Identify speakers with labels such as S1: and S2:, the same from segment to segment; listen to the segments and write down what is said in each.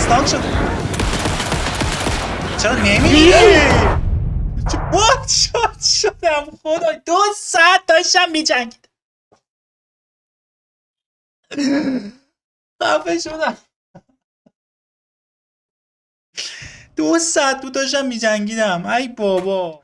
S1: استاک شد. چرا نمیری؟ چه بات شدم خدا. 2 ساعت داشتم میجنگیدم. خفه شدم. 2 ساعت بود داشتم میجنگیدم. ای بابا.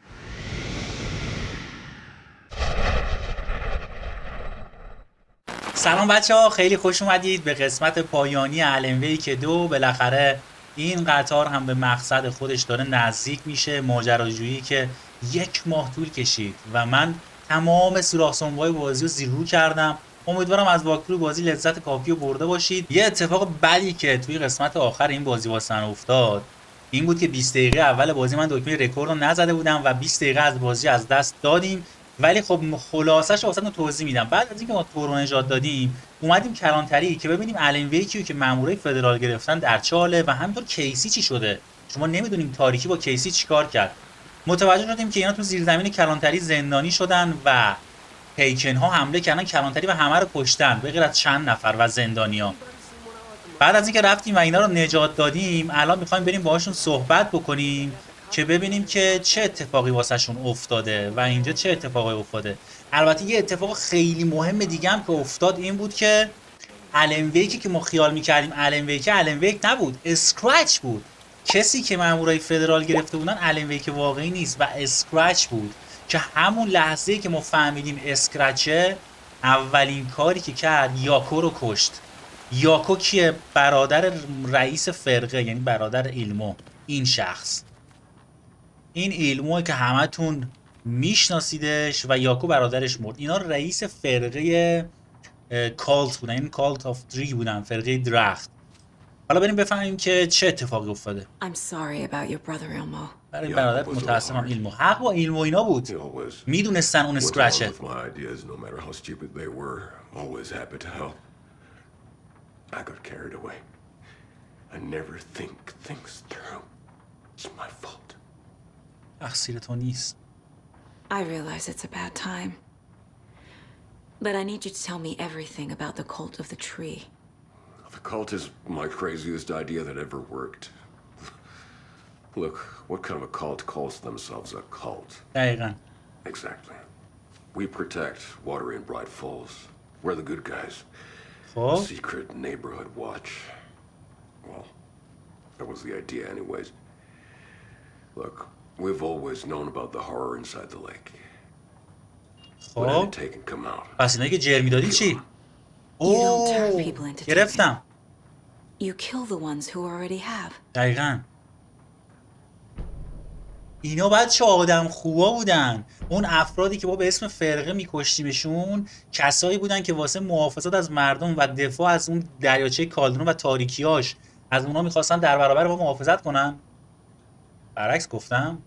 S1: سلام بچه ها، خیلی خوش اومدید به قسمت پایانی الن که 2. بالاخره این قطار هم به مقصد خودش داره نزدیک میشه. ماجراجویی که 1 ماه طول کشید و من تمام سوراخ سنبای بازی رو زیرو کردم. امیدوارم از واکترو بازی لذت کافی رو برده باشید. یه اتفاق بدی که توی قسمت آخر این بازی واسه افتاد این بود که 20 دقیقه اول بازی من دکمه رکورد رو نزده بودم و 20 دقیقه از بازی از دست دادیم. ولی خب خلاصش رو واسهتون توضیح میدم. بعد از اینکه ما تو رو نجات دادیم اومدیم کلانتری که ببینیم الن که مامورای فدرال گرفتن در چه حاله و همینطور کیسی چی شده. شما نمیدونیم تاریکی با کیسی چیکار کرد. متوجه شدیم که اینا تو زیرزمین کلانتری زندانی شدن و پیکن ها حمله کردن کلانتری و همه رو کشتن به غیر از چند نفر و زندانیان. بعد از اینکه رفتیم و اینا رو نجات دادیم الان میخوایم بریم باهاشون صحبت بکنیم که ببینیم که چه اتفاقی واسهشون افتاده و اینجا چه اتفاقی افتاده. البته یه اتفاق خیلی مهم دیگه هم که افتاد این بود که الن که ما خیال میکردیم الن ویک نبود، اسکرچ بود. کسی که مامورای فدرال گرفته بودن الن واقعی نیست و اسکرچ بود که همون لحظه‌ای که ما فهمیدیم اسکرچه اولین کاری که کرد یاکو رو کشت. یاکو کیه؟ برادر رئیس فرقه، یعنی برادر ایلمو. این شخص این ایلموه که همتون میشناسیدش و یاکو برادرش مرد. اینا رئیس فرقه کالت بودن، این کالت آف تری بودن، فرقه درخت. حالا بریم بفهمیم که چه اتفاقی افتاده. برای برادر متاسفم ایلمو. حق با ایلمو اینا بود. میدونستن اون اسکرچه.
S2: I got carried away. I never think things through. It's my fault.
S1: تقصیر تو نیست.
S3: I realize it's a bad time. But I need you to tell me everything about the cult of the tree.
S2: The cult is my craziest idea that ever worked. Look, what kind of a cult calls themselves a cult?
S1: دقیقاً.
S2: Exactly. We protect Water in Bright Falls. We're the good guys. Secret neighborhood watch. Well, that was the idea anyways. Look, we've always known about the horror inside the lake. When any taken come out.
S1: پس اینایی که جرمی دادی چی؟ گرفتم.
S3: You kill the ones who already have.
S1: دقیقاً. اینا بچه آدم خوبا بودن. اون افرادی که ما به اسم فرقه میکشتیمشون کسایی بودن که واسه محافظت از مردم و دفاع از اون دریاچه کالدرون و تاریکیاش از اونا میخواستن در برابر ما محافظت کنن. برعکس گفتم،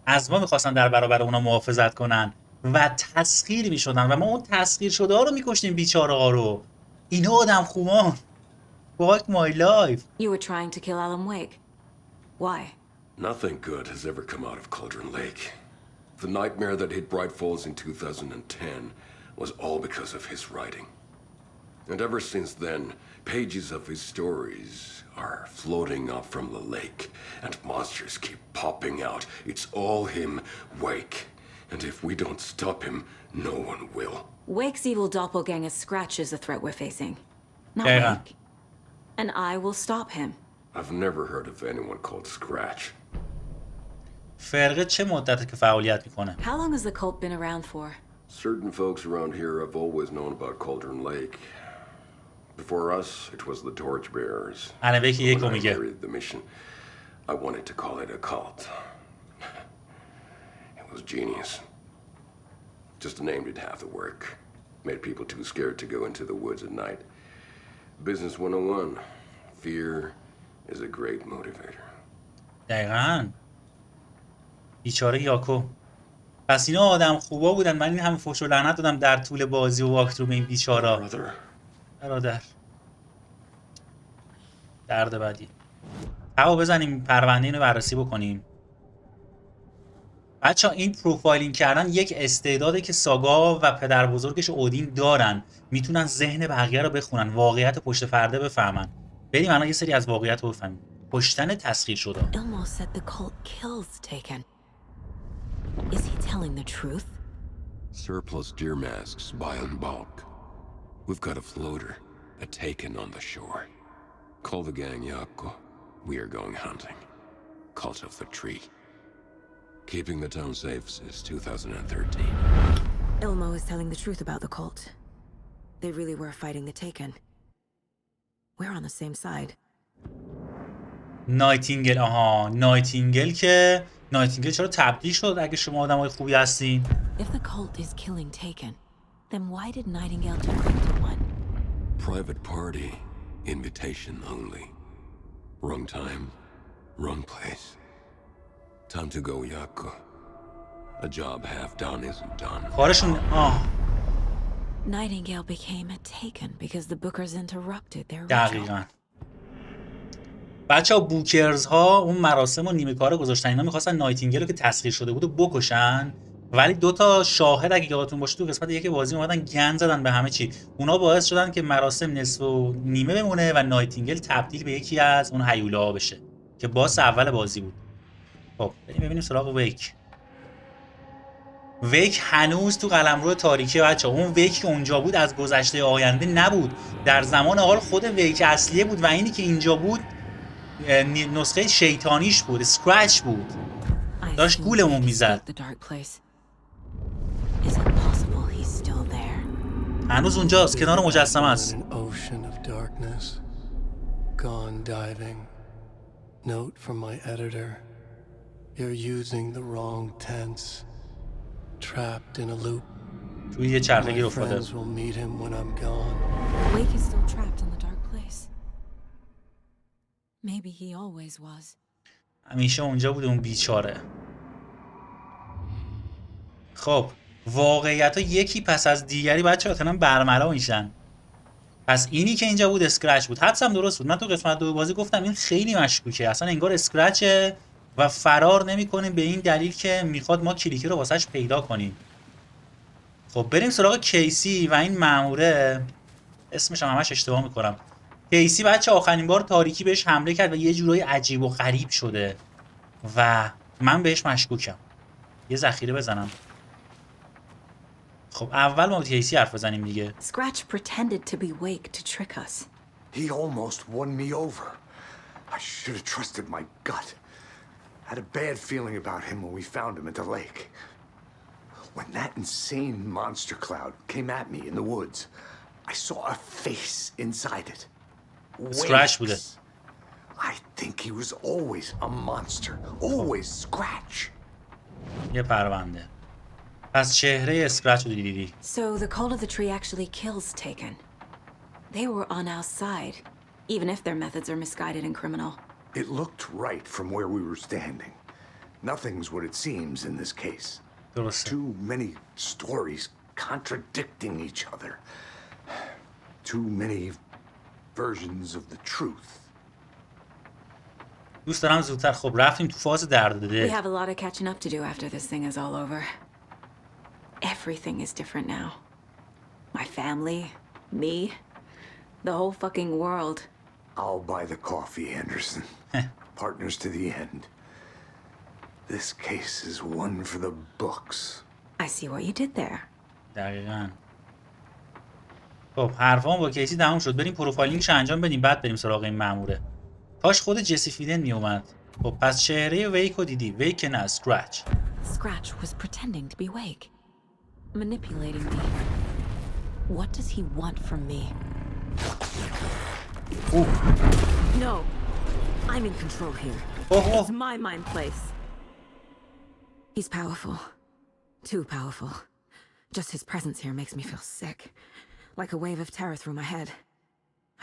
S1: از ما میخواستن در برابر اونا محافظت کنن و تسخیر میشدن و ما اون تسخیر شده ها رو میکشتیم بیچاره ها رو. اینا آدم خوبان. Fuck my life.
S3: You were trying to kill Alan Wake. Why?
S2: Nothing good has ever come out of Cauldron Lake. The nightmare that hit Bright Falls in 2010 was all because of his writing. And ever since then, pages of his stories are floating up from the lake, and monsters keep popping out. It's all him, Wake. And if we don't stop him, no one will.
S3: Wake's evil doppelganger Scratch is the threat we're facing. Not Wake. And I will stop him.
S2: I've never heard of anyone called Scratch.
S1: فرقه چه مدته که فعالیت میکنه؟
S3: How long has the cult been around for?
S2: Certain folks around here have always known about Cauldron Lake. Before us, it was the torchbearers.
S1: When I
S2: carried the mission, I wanted to call it a cult. It was genius. Just the name did half the work. Made people too scared to go into the woods at night. Business 101. Fear is a great motivator.
S1: دقیقاً. بیچاره یاکو. پس اینا آدم خوبا بودن. من این همه فحش و لعنت دادم در طول بازی و واکترو به این بیچارا. برادر. درد بدی. هوا بزنیم پرونده اینو بررسی بکنیم. بچه این پروفایلینگ کردن یک استعداده که ساگا و پدر بزرگش اودین دارن. میتونن ذهن بقیه رو بخونن، واقعیت پشت پرده بفهمن. بریم الان یه سری از واقعیت رو بفهمیم. کشتن تسخیر شده.
S3: Ilmo said the cult kills Taken. Is he telling the truth?
S2: Surplus deer masks buy in bulk. We've got a floater, a Taken on the shore. Call the gang Yako. We are going hunting. Cult of the tree. Keeping the town safe since 2013.
S3: Ilmo is telling the truth about the cult. They really were fighting the Taken. We're on the same side.
S1: نایتینگل، آها نایتینگل که نایتینگل چرا تبدیل شد اگه شما آدمای خوبی هستین؟
S3: If the cult is killing Taken, then why did Nightingale turn into one?
S2: Private party. Invitation only. Wrong time. Wrong place. Time to go, Yako. A job half done isn't done.
S1: کارشون
S3: Nightingale became a Taken because the Bookers interrupted their ritual.
S1: دقیقاً. بچه‌ها بوکرز ها اون مراسم و نیمه کار گذاشتن، اینا می‌خواستن نایتینگل رو که تسخیر شده بود و بکشن، ولی دو تا شاهد اگه یادتون باشه تو قسمت یک بازی اومدن گند زدن به همه چی. اونا باعث شدن که مراسم نصف و نیمه بمونه و نایتینگل تبدیل به یکی از اون هیولاها بشه که باس اول بازی بود. خب بریم ببینیم سراغ ویک. ویک هنوز تو قلمرو تاریکی بچه‌ها. اون ویک که اونجا بود از گذشته آینده نبود، در زمان حال خود ویک اصلیه بود و اینی که اینجا بود نسخه شیطانیش بود، اسکرچ بود، داشت گولمون میزد. هنوز اونجاست کنار مجسمه است. توی یه چرخه گیر افتاده.
S3: Maybe he always was.
S1: همیشه اونجا بود اون بیچاره. خب واقعیت ها یکی پس از دیگری بچه‌ها تنم برملا میشن. پس اینی که اینجا بود اسکرچ بود. حدسم درست بود. من تو قسمت 2 بازی گفتم این خیلی مشکوکه، اصلا انگار اسکرچه و فرار نمی‌کنه به این دلیل که میخواد ما کلیکی رو واسش پیدا کنیم. خب بریم سراغ کیسی و این مأموره، اسمش هم همش اشتباه میکنم. کیسی بچه آخرین بار تاریکی بهش حمله کرد و یه جورایی عجیب و غریب شده و من بهش مشکوکم. یه ذخیره بزنم. خب اول ما با کیسی حرف بزنیم دیگه.
S3: Scratch pretended to be Wake to trick us.
S4: He almost won me over. I should have trusted my gut. Had a bad feeling about him when we found him at the lake. When that insane monster cloud came at me in the woods, I saw a face inside it.
S1: Scratch بوده.
S4: I think he was always a monster. Always Scratch.
S1: یه پرونده. پس چهره اسکرچ رو دیدی.
S3: So the cult of the tree actually kills Taken. They were on our side, even if their methods are misguided and criminal.
S4: It looked right from where we were standing. Nothing's what it seems in this case.
S1: درسته.
S4: Too many stories contradicting each other. Too many versions of the truth.
S1: دوست دارم زودتر. خب رفتیم تو فاز درد
S3: We
S1: دل.
S3: have a lot of catching up to do after this thing is all over. Everything is different now. My family, me, the whole fucking world.
S4: I'll buy the coffee, Anderson. Partners to the end. This case is one for the books.
S3: I see what you did there.
S1: دقیقاً. خب حرفام با کیسی تموم شد. بریم پروفایلینگش انجام بدیم بعد بریم سراغ این مأموره. کاش خود جسی فیدن می اومد. خب پس چهره ویک رو دیدی. ویک نه اسکرچ.
S3: Scratch was pretending to be Wake, manipulating me. What does he want from me? No, I'm in control here. It's my mind place. He's powerful. Too powerful. Just his presence here makes me feel sick. Like a wave of terror through my head.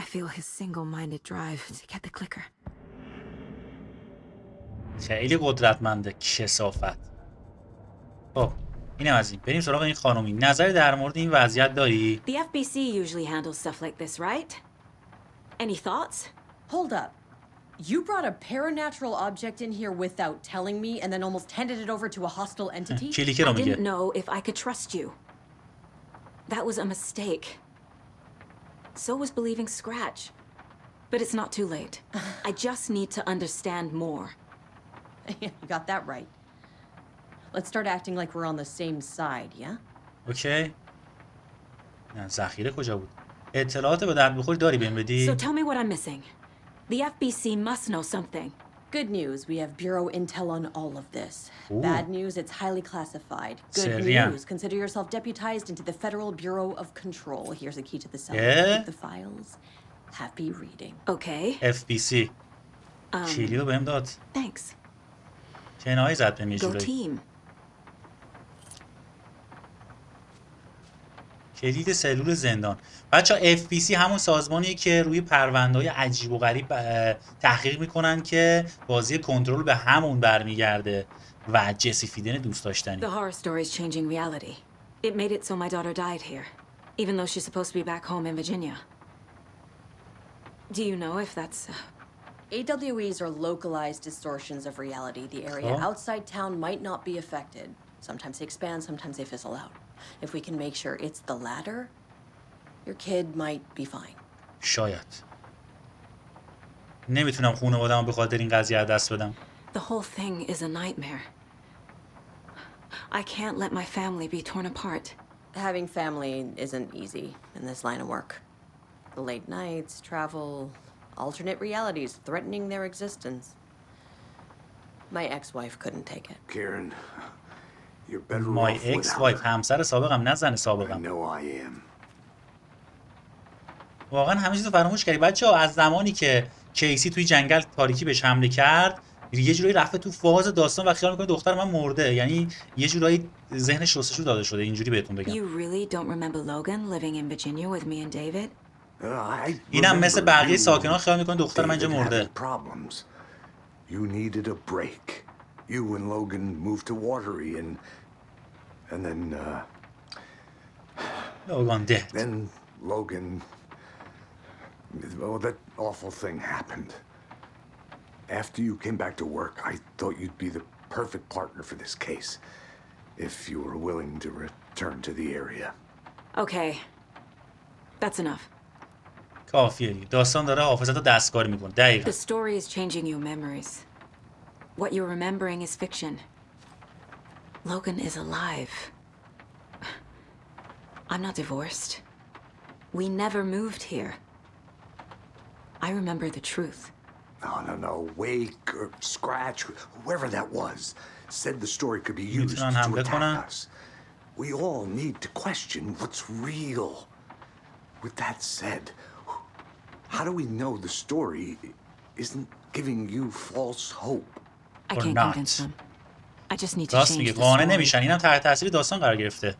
S3: I feel his single-minded drive to get the clicker.
S1: خیلی قدرتمنده. کثافت. خب اینم از این. بریم سراغ این خانومی. نظری در مورد این وضعیت داری؟
S3: The FBC usually handles stuff like this, right? Any thoughts?
S5: Hold up. You brought a paranatural object in here without telling me and then almost handed it over to a hostile entity?
S1: کلیکی رو
S3: I
S1: میگه.
S3: didn't know if I could trust you. That was a mistake. So was believing Scratch. But it's not too late. I just need to understand more.
S5: You got that right. Let's start acting like we're on the same side, yeah?
S1: اوکی. نه ذخیره کجا بود؟ اطلاعات به درد بخوری داری بهم بدی؟
S3: So tell me what I'm missing. The FBC must know something.
S5: Good news, we have Bureau intel on all of this.
S1: Ooh.
S5: Bad news, it's highly classified. Good
S1: Seria.
S5: news, consider yourself deputized into the Federal Bureau of Control. Here's a key to the cell. Keep the files. Happy reading.
S3: Okay.
S1: FBC. کلیدو رو بهم داد.
S3: Thanks.
S1: کنایه زد بهم یه
S3: Go
S1: جورایی.
S3: team.
S1: کلید سلول زندان. بچه FBC همون سازمانیه که روی پرونده‌های عجیب و غریب تحقیق میکنن که بازی کنترل به همون برمیگرده و جسی فیدن دوست داشتنی.
S3: The horror story is changing reality. It made it so my daughter died here, even though she's supposed to be back home in Virginia. Do you know if that's...
S5: AWEs are localized distortions of reality. The area outside town might not be affected. Sometimes they expand, sometimes they fizzle out. If we can make sure it's the latter, your kid might be fine.
S1: شاید. نمیتونم خانواده‌مو به خاطر این قضیه از دست بدم.
S3: The whole thing is a nightmare. I can't let my family be torn apart.
S5: Having family isn't easy in this line of work. The late nights, travel, alternate realities threatening their existence. My ex-wife couldn't take it.
S4: Kieran, you're better
S1: My
S4: off without
S1: ex-wife.
S4: her.
S1: همسر سابقم نه زن
S4: I
S1: سابقم.
S4: know I am.
S1: واقعا همه چیزو فراموش کردی بچه‌ها. از زمانی که کیسی توی جنگل تاریکی بهش حمله کرد یه جورایی رفته تو فاز داستان و خیال میکنه دختر من مرده. یعنی یه جورایی ذهنش شستشو داده شده. اینجوری بهتون بگم.
S3: You really don't remember Logan living in Virginia with me and David?
S1: اینم مثل بقیه ساکنان خیال میکنه دختر من اینجا مرده.
S4: You needed a break. You and Logan moved to Watery and then
S1: Logan dead.
S4: Then Logan, well, that awful thing happened. After you came back to work, I thought you'd be the perfect partner for this case, if you were willing to return to the area.
S3: Okay. That's enough.
S1: کافیه. داستان داره حافظتو دستکاری میکنه. دقیقاً.
S3: The story is changing your memories. What you're remembering is fiction. Logan is alive. I'm not divorced. We never moved here. I remember the truth.
S4: No. Wake or Scratch, whoever that was, said the story could be used to attack us. We all need to question what's real. With that said, how do we know the story isn't giving you false hope?
S3: I can't convince them. I just need to
S1: راست
S3: change
S1: میگه.
S3: the
S1: قانع
S3: story.
S1: نمیشن. اینم تحت تاثیر داستان قرار گرفته.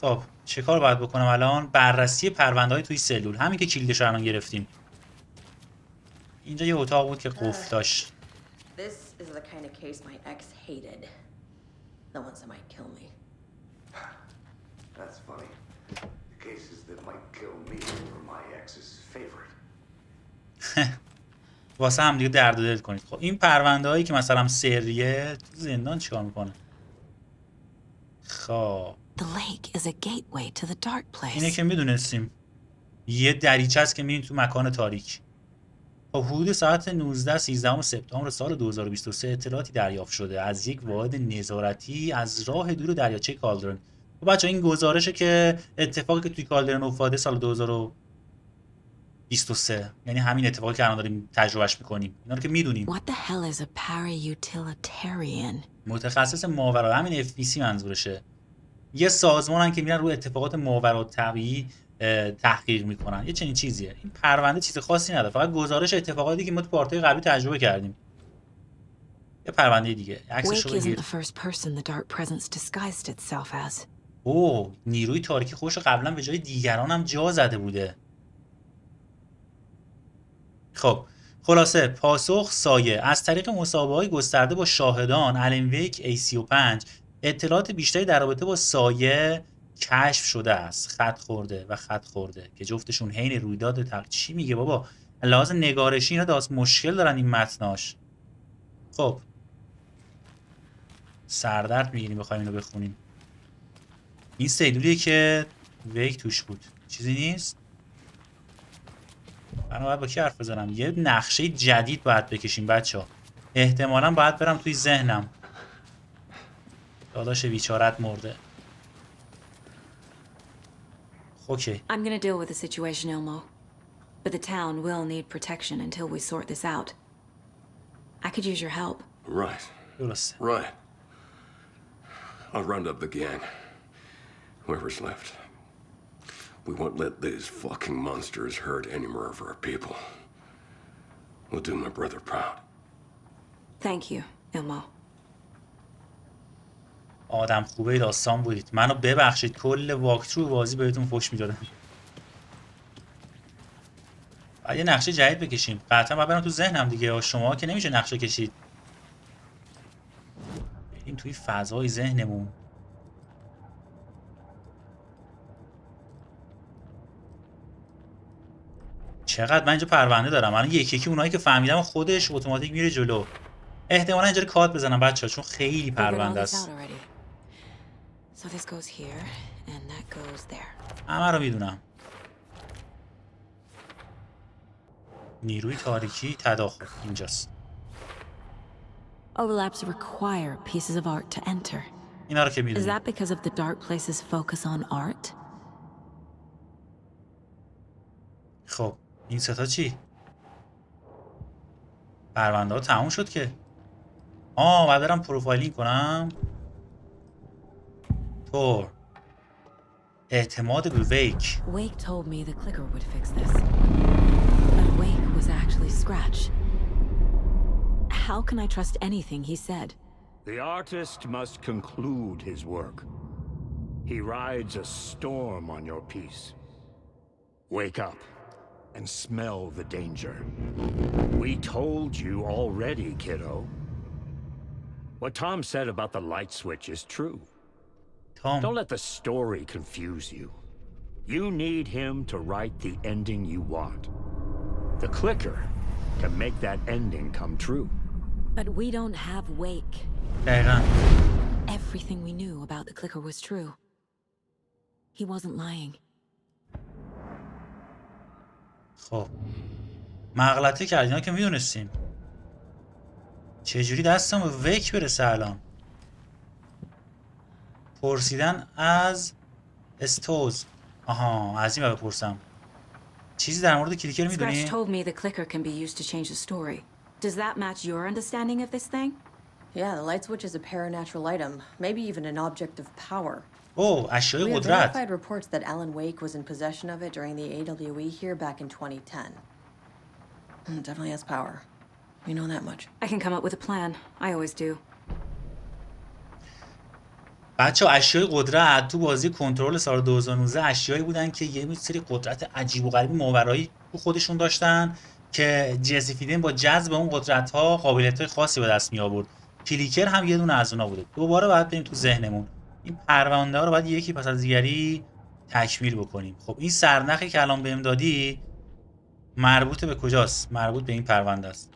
S1: خب چه کار باید بکنم الان؟ بررسی پرونده‌های توی سلول. همین که کلیدش رو الان گرفتیم. اینجا یه اتاق بود که قفل داشت.
S5: This is the kind of case my ex hated. The ones that might kill me.
S4: That's funny. The cases that might kill me were my ex's favorite.
S1: واسه هم دیگه درد و دل کنید. خب این پرونده‌هایی که مثلا سریه تو زندان چیکار میکنه؟ خب
S3: The lake is a gateway to the dark place.
S1: اینه که میدونستیم. یه دریچه است که میریم تو مکان تاریک. خب حدود ساعت 19-13 سپتامبر سال 2023 اطلاعاتی دریافت شده از یک واحد نظارتی از راه دور دریاچه کالدرن. خب بچه‌ها این گزارشه که اتفاقی که توی کالدرن افتاده سال 2023، یعنی همین اتفاقی که الان داریم تجربهش می‌کنیم. اینا رو که میدونیم.
S3: What the hell is a para-utilitarian?
S1: متخصص ماورا، همین FBC منظورشه. یه سازمانن که میرن روی اتفاقات ماورا طبیعی تحقیق میکنن. یه چنین چیزیه. این پرونده چیز خاصی نداره، فقط گزارش اتفاقاتی که ما تو پارت‌های قبلی تجربه کردیم. یه پرونده دیگه. عکسش رو بگیر. اوه، نیروی تاریکی خودش رو قبلا به جای دیگران هم جا زده بوده. خب خلاصه پاسخ سایه. از طریق مسابقه‌های گسترده با شاهدان آلن ویک A35 اطلاعات بیشتری در رابطه با سایه کشف شده است. خط خورده که جفتشون حین رویداد چی میگه بابا؟ لحاظ نگارشی اینا داست مشکل دارن این متناش. خب سردرد میگیریم بخوایم اینو بخونیم. این سیدولیه که ویک توش بود. چیزی نیست؟ من باید با کی حرف بزنم؟ یه نقشه جدید باید بکشیم بچه‌ها. احتمالاً باید برم توی ذهنم. داداش بیچارت مرده. اوکی.
S3: I'm gonna deal with the situation, Ilmo. But the town will need protection until we sort this out. I could use your help.
S2: Right.
S1: درسته.
S2: Right. I'll round up the gang. Whoever's left. We won't let these fucking monsters hurt any more of our people. We'll do my brother proud.
S3: Thank you, Ilmo.
S1: آدم خوبه داستان بودید. منو ببخشید کل واکترو بازی بهتون فوش میدادم. بعد یه نقشه جدید بکشیم. قطعا باید برم تو ذهنم دیگه. شما که نمیشه نقشه کشید. بریم توی فضای ذهنمون. چقدر من اینجا پرونده دارم. من یکی یکی اونایی که فهمیدم خودش اتوماتیک میره جلو. احتمالاً اینجا کات بزنم بچه‌ها چون خیلی پرونده است.
S3: So this goes here and that goes there.
S1: همه رو میدونم. نیروی تاریکی تداخل اینجاست.
S3: Overlaps require pieces of art to enter.
S1: اینا رو که
S3: Is
S1: میدونم.
S3: that because of the dark place's focus on art?
S1: خب این ستا چی؟ پرونده ها تموم شد که. باید برم پروفایلینگ کنم. طور اعتماد به ویک.
S3: Wake told me the clicker would fix this. But Wake was actually Scratch. How can I trust anything he said?
S6: The artist must conclude his work. He rides a storm on your piece. Wake up and smell the danger. We told you already, kiddo. What Tom said about the light switch is true.
S1: Tom.
S6: Don't let the story confuse you. You need him to write the ending you want. The clicker can make that ending come true.
S3: But we don't have Wake.
S1: دقیقا.
S3: Everything we knew about the clicker was true. He wasn't lying.
S1: خب مغلطه کردین ها که میدونستیم. چجوری دستم به ویک برسه الان؟ پرسیدن از استوز. از این بپرسم. چیزی در مورد کلیکر میدونی؟
S3: Scratch told me the clicker can be used to change the story. Does that match your understanding of this thing?
S5: Yeah, the light switch is a paranatural item, maybe even an object of power.
S1: اشیای
S5: We have
S1: قدرت.
S5: verified reports that Alan Wake was in possession of it during the AWE here back in 2010. It definitely has power. We know that much.
S3: I can come up with a plan. I always do.
S1: بچه اشیای قدرت تو بازی کنترل سال 2019 اشیایی بودن که یه سری قدرت عجیب و غریب ماورایی تو خودشون داشتن که جسی فیدن با جذب اون قدرت ها قابلیت های خاصی به دست می آورد. کلیکر هم یه دونه از اونها بوده. دوباره باید بریم تو ذهنمون. این پرونده ها رو باید یکی پس از دیگری تکمیل بکنیم. خب این سرنخی که الان بهم دادی مربوط به کجاست؟ مربوط به این پرونده است.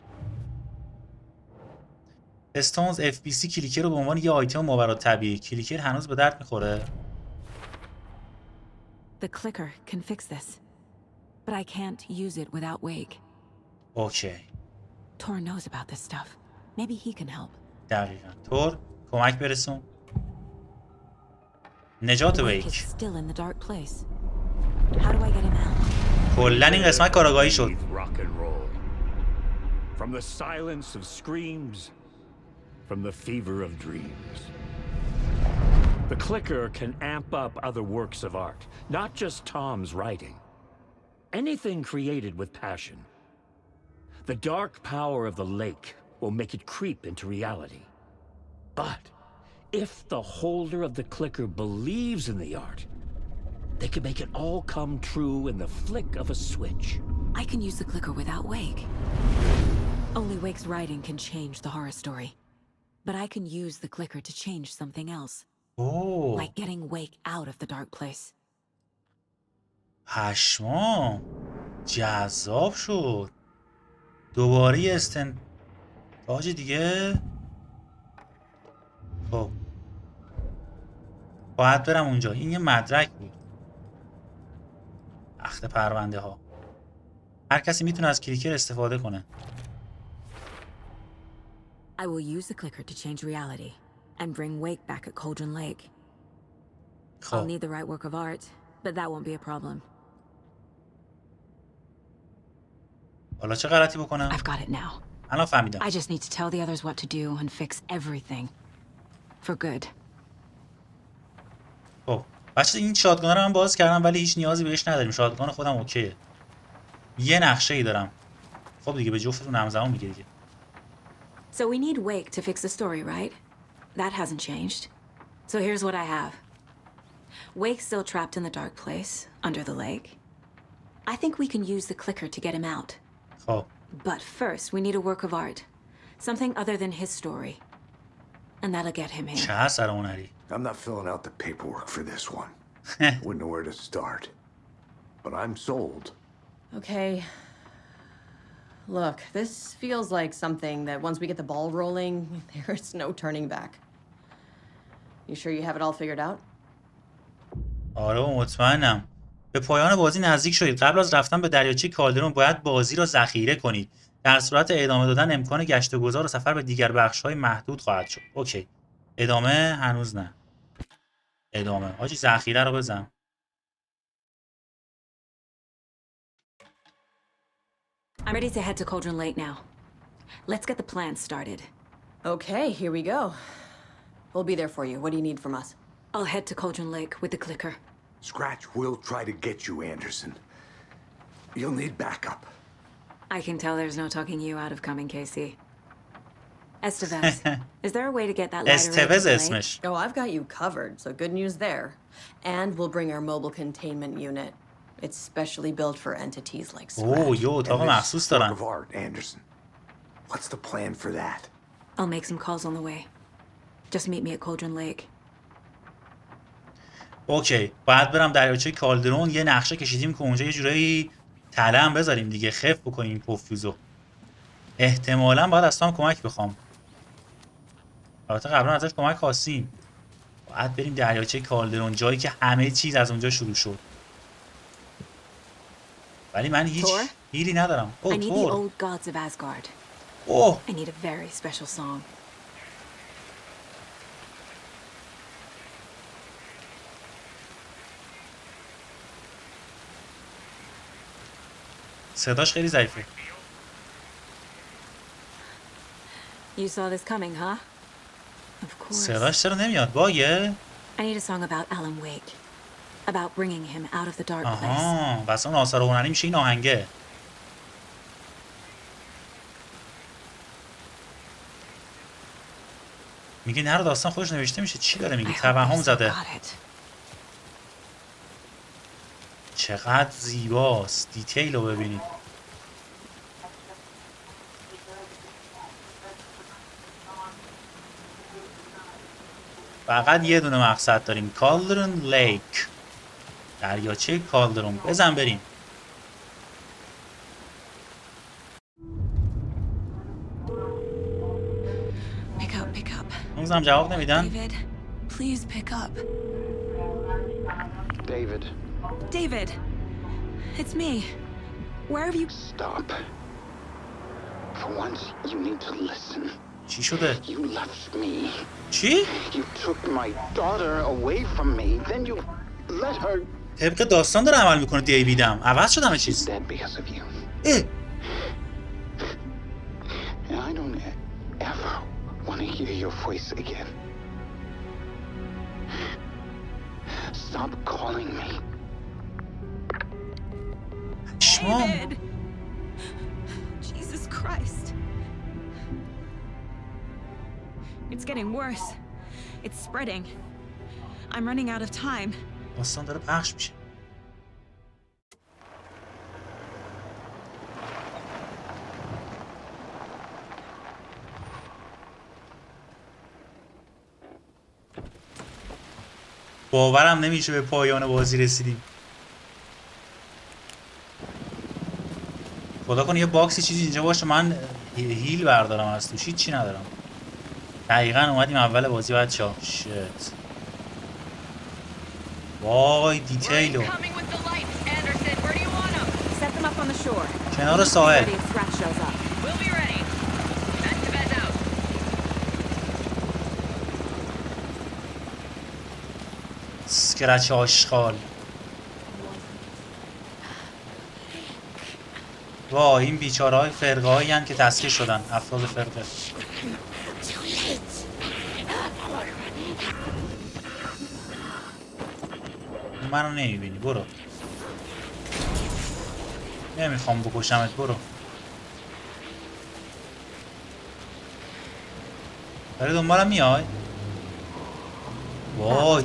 S1: استونز اف بی سی کلیکر رو به عنوان یه آیتم ماورا طبیعی. کلیکر هنوز به درد میخوره.
S3: The clicker can fix this. But I can't use it without Wake.
S1: اوکی.
S3: Tor knows about this stuff. Maybe he can help.
S1: دقیقاً. طور کمک برسون. نجات
S3: Wake is
S1: ویک.
S3: still in the dark place. How do I get him out?
S1: کلاً این قسمت کاراگاهی شد.
S6: Rock and roll. From the silence of screams, from the fever of dreams. The clicker can amp up other works of art, not just Tom's writing. Anything created with passion. The dark power of the lake will make it creep into reality. But if the holder of the clicker believes in the art, they can make it all come true in the flick of a switch.
S3: I can use the clicker without Wake. Only Wake's writing can change the horror story. But I can use the clicker to change something else. Like getting Wake out of the dark place.
S1: پشمام جذاب شد. دوباره یه استنتاج دیگه. خب باید برم اونجا. این یه مدرک بود. تخت پرونده ها. هر کسی میتونه از کلیکر استفاده کنه.
S3: I will use the clicker to change reality and bring Wake back at Cauldron Lake. I'll need the right work of art, but that won't be a problem.
S1: حالا چه غلطی بکنم؟
S3: I've got it now.
S1: الان فهمیدم.
S3: I just need to tell the others what to do and fix everything. For good.
S1: خب بچه این شاتگان رو من باز کردم ولی هیچ نیازی بهش نداریم. شاتگان خودم اوکیه. یه نقشه ای دارم. خب دیگه به جفتتون همزمان میگه دیگه.
S3: So we need Wake to fix the story, right? That hasn't changed. So here's what I have. Wake's still trapped in the dark place, under the lake. I think we can use the clicker to get him out.
S1: خب.
S3: But first, we need a work of art. Something other than his story. And that'll get him in.
S1: چه هست سرمون هری؟
S4: I'm not filling out the paperwork for this one. Wouldn't know where to start. But I'm sold.
S5: Okay. Look, this feels like something that once we get the ball rolling, there's no turning back. You sure you have it all figured out?
S1: آره مطمئنم. به پایان بازی نزدیک شدید. قبل از رفتن به دریاچه کالدرون باید بازی را ذخیره کنید. در صورت ادامه دادن امکان گشت و گذار و سفر به دیگر بخش‌های محدود خواهد شد. اوکی. ادامه هنوز نه. ادامه. آجی ذخیره رو بزن.
S3: I'm ready to head to Cauldron Lake now. Let's get the plan started.
S5: Okay, here we go. We'll be there for you. What do you need from us?
S3: I'll head to Cauldron Lake with the clicker.
S4: Scratch will try to get you, Anderson. You'll need backup.
S3: I can tell there's no talking you out of coming, Casey. Estevez, is there a way to get that lighter
S1: Estevez اسمش.
S5: Oh, I've got you covered, so good news there. And we'll bring our mobile containment unit. It's specially built for entities like Scratch.
S1: اوه یه اتاق مخصوص دارن.
S4: Work of art, Anderson. What's the plan for that?
S3: I'll make some calls on the way. Just meet me at Cauldron Lake.
S1: اوکی باید برم دریاچه کالدرون. یه نقشه کشیدیم که اونجا یه جورایی تله هم بذاریم دیگه، خف بکنیم این پوفیوزو. احتمالاً باید از تام کمک بخوام. البته قبلا ازش کمک خواستیم. باید بریم دریاچه کالدرون، جایی که همه چیز از اونجا شروع شد. ولی من هیچ هیلی ندارم. اوه تور. اوه
S3: I need a very special song.
S1: صداش خیلی ضعیفه.
S3: You saw this coming, huh? Of course.
S1: صداش چرا نمیاد؟ باگه؟
S3: I need a song about Alan Wake. About bringing him out of the dark place.
S1: آها، واسه اون آثار هنری میشه این آهنگه. میگه نه رو داستان خودش نوشته میشه. چی داره میگه؟ توهم زده. چقدر زیباست. دیتیل رو ببینید. فقط یه دونه مقصد داریم. کالدرون لیک. دریاچه کالدرون. بزن بریم.
S3: Pick up.
S1: اونزم جواب نمیدن.
S3: David, please pick up. David, it's me. Where have you...
S7: Stop. For once, you need to listen.
S1: چی شده؟
S7: You left me.
S1: چی؟
S7: You took my daughter away from me. Then you let her...
S1: طبق داستان داره عمل میکنه دیویدم. عوض شد همه چیز.
S7: She's dead because of you.
S1: اه.
S7: And I don't ever want to hear your voice again. Stop calling me.
S3: David! Jesus Christ. It's getting worse. It's spreading. I'm running out of time.
S1: داستان داره پخش میشه. باورم نمیشه به پایان بازی رسیدیم. خدا کنه یه باکسی چیزی اینجا باشه من هیل بردارم از توش. هیچی ندارم. دقیقا اومدیم اول بازی بچه‌ها. شت. وای دیتیلو. کنار ساحل. اسکرچ آشغال. وا این بیچاره های فرقه هایی هن که تسکیه شدن. افراد فرقه. منو نمیبینی، برو. نمیخوام بکشمت، برو. داری دنبالم میای؟ وای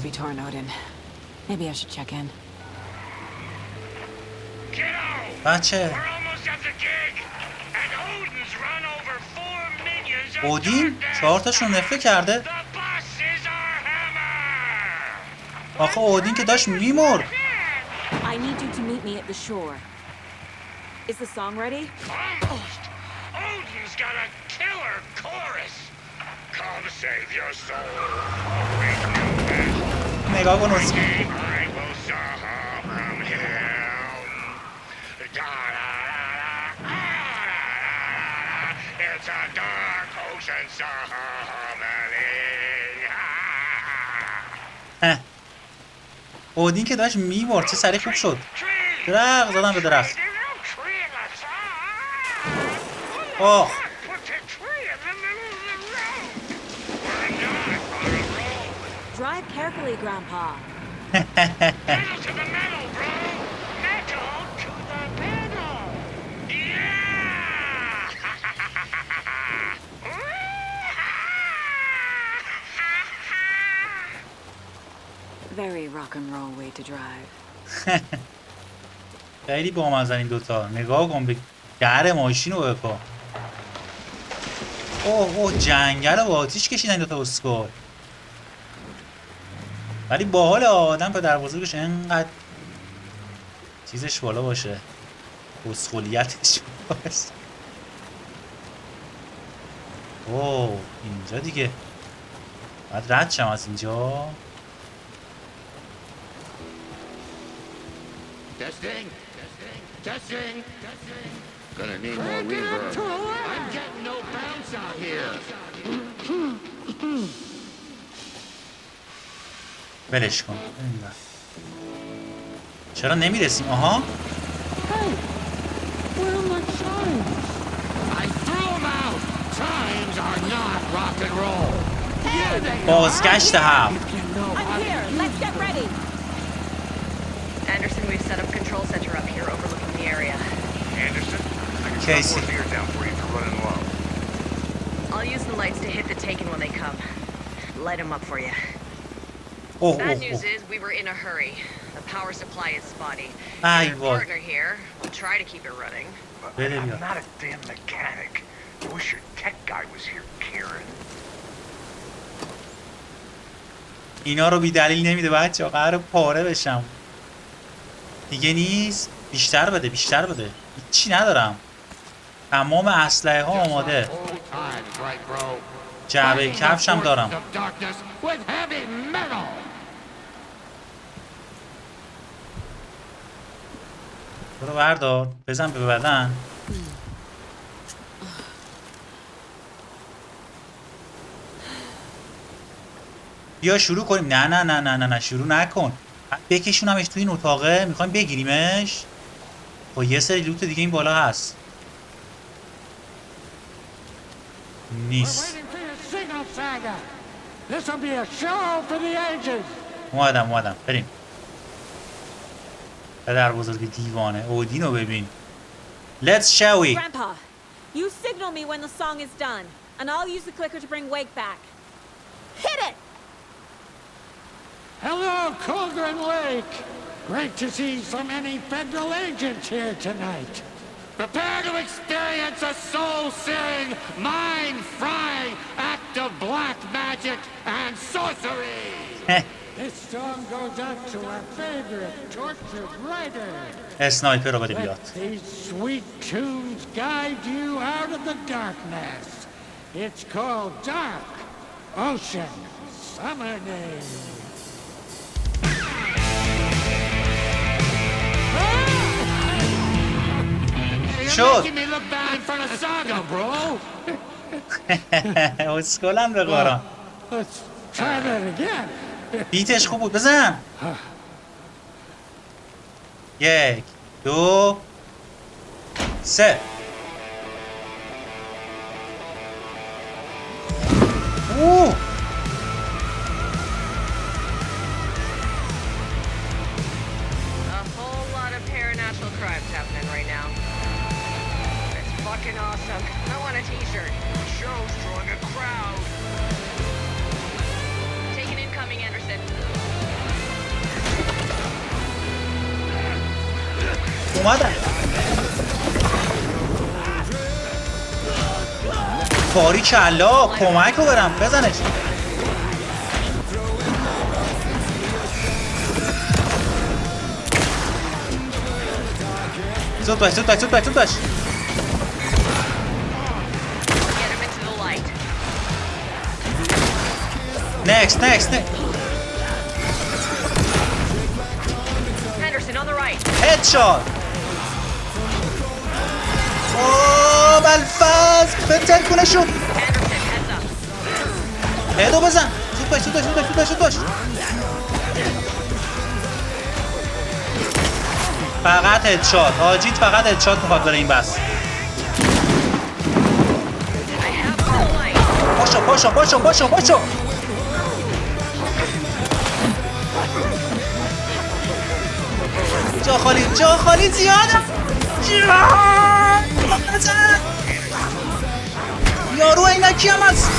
S1: بچه اودین 4 تاشون نفله کرده. آخه اودین که داشت میمرد.
S3: I need you to meet me at the shore. Is the song ready?
S6: Almost. Odin's got a killer chorus. Come save your soul.
S1: نگاه کن
S6: I will soar from hell. It's a dark ocean summoning.
S1: اودین که داشت میمرد. چه سریع خوب شد. درخت زدم به درخت. آه
S3: Drive carefully, Grandpa.
S6: Metal to the metal, bro! Metal to the metal! Yeah!
S3: Very rock and roll way to drive.
S1: خیلی بامزن این دوتا. نگاه کن به در ماشین رو بپا. اوه جنگل و آتیش کشیدن این دوتا اسکول. ولی باحال آدم پدر بزرگش اینقدر چیزش بالا باشه، اسکولیتش باشه. اوه اینجا دیگه باید رد شم از اینجا.
S7: Testing. Gonna need more reverb. I'm getting no bounce out here.
S1: ولش کن. چرا نمیرسیم؟ آها بازگشت هفت.
S5: Anderson, we've set up control center up here overlooking the area.
S4: Anderson, I can
S1: Casey.
S4: drop more beer down for you if you're running low.
S5: I'll use the lights to hit the Taken when they come. Light them up for you. Bad news is we were in a hurry. The power supply is spotty. Your partner here will try to keep it running.
S4: I'm not a damn mechanic. I wish your tech guy was here, Karen.
S1: اینا رو بی دلیل نمیده بچه‌ها، قراره پاره بشم. دیگه نیست. بیشتر بده. هیچی ندارم. تمام اسلحه ها آماده. جعبه کفش هم دارم. برو بردار بزن به بدن. بیا شروع کنیم. نه شروع نکن. بکشونمش توی این اتاقه. میخوایم بگیریمش. با یه سری لوت دیگه این بالا هست. نیست. اومدم بریم. پدر بزرگ دیوانه. اودین رو ببین. Let's shall we.
S3: Grandpa, you signal me when the song is done, and I'll use the clicker to bring Wake back. Hit it!
S8: Hello, Cauldron Lake. Great to see so many federal agents here tonight.
S6: Prepare to experience a soul-searing, mind-frying act of black magic and sorcery.
S8: This song goes out to our favorite tortured writer.
S1: اسنایپر رو بده بیاد.
S8: Let these sweet tunes guide you out of the darkness. It's called Dark Ocean Summoning.
S1: شد؟
S8: Making me look bad in front of Saga, bro.
S1: اسکلن به قرآن.
S8: Let's try that again.
S1: بیتش خوب بود، بزن. 1 2 3. اوه
S9: A whole lot of paranatural crimes happening right now. It's fucking awesome. I want a t-shirt. Show's drawing a crowd. Take an incoming, Anderson.
S1: اومدن. باری کلا کمک رو برم بزنش. زود باش زود باش زود باش زود باش.
S9: Get him into the light.
S1: Next next next.
S9: Henderson on the right.
S1: Headshot. اوه بالفاز بتر کنه شو.
S9: Henderson, heads up.
S1: هدو بزن. زود باش زود باش زود باش زود باش زود باش. فقط هدشات. آجیت فقط هدشات میخواد بره این بس. پاشو پاشو پاشو پاشو پاشو. جا خالی زیاده. یارو اینکی هم هست.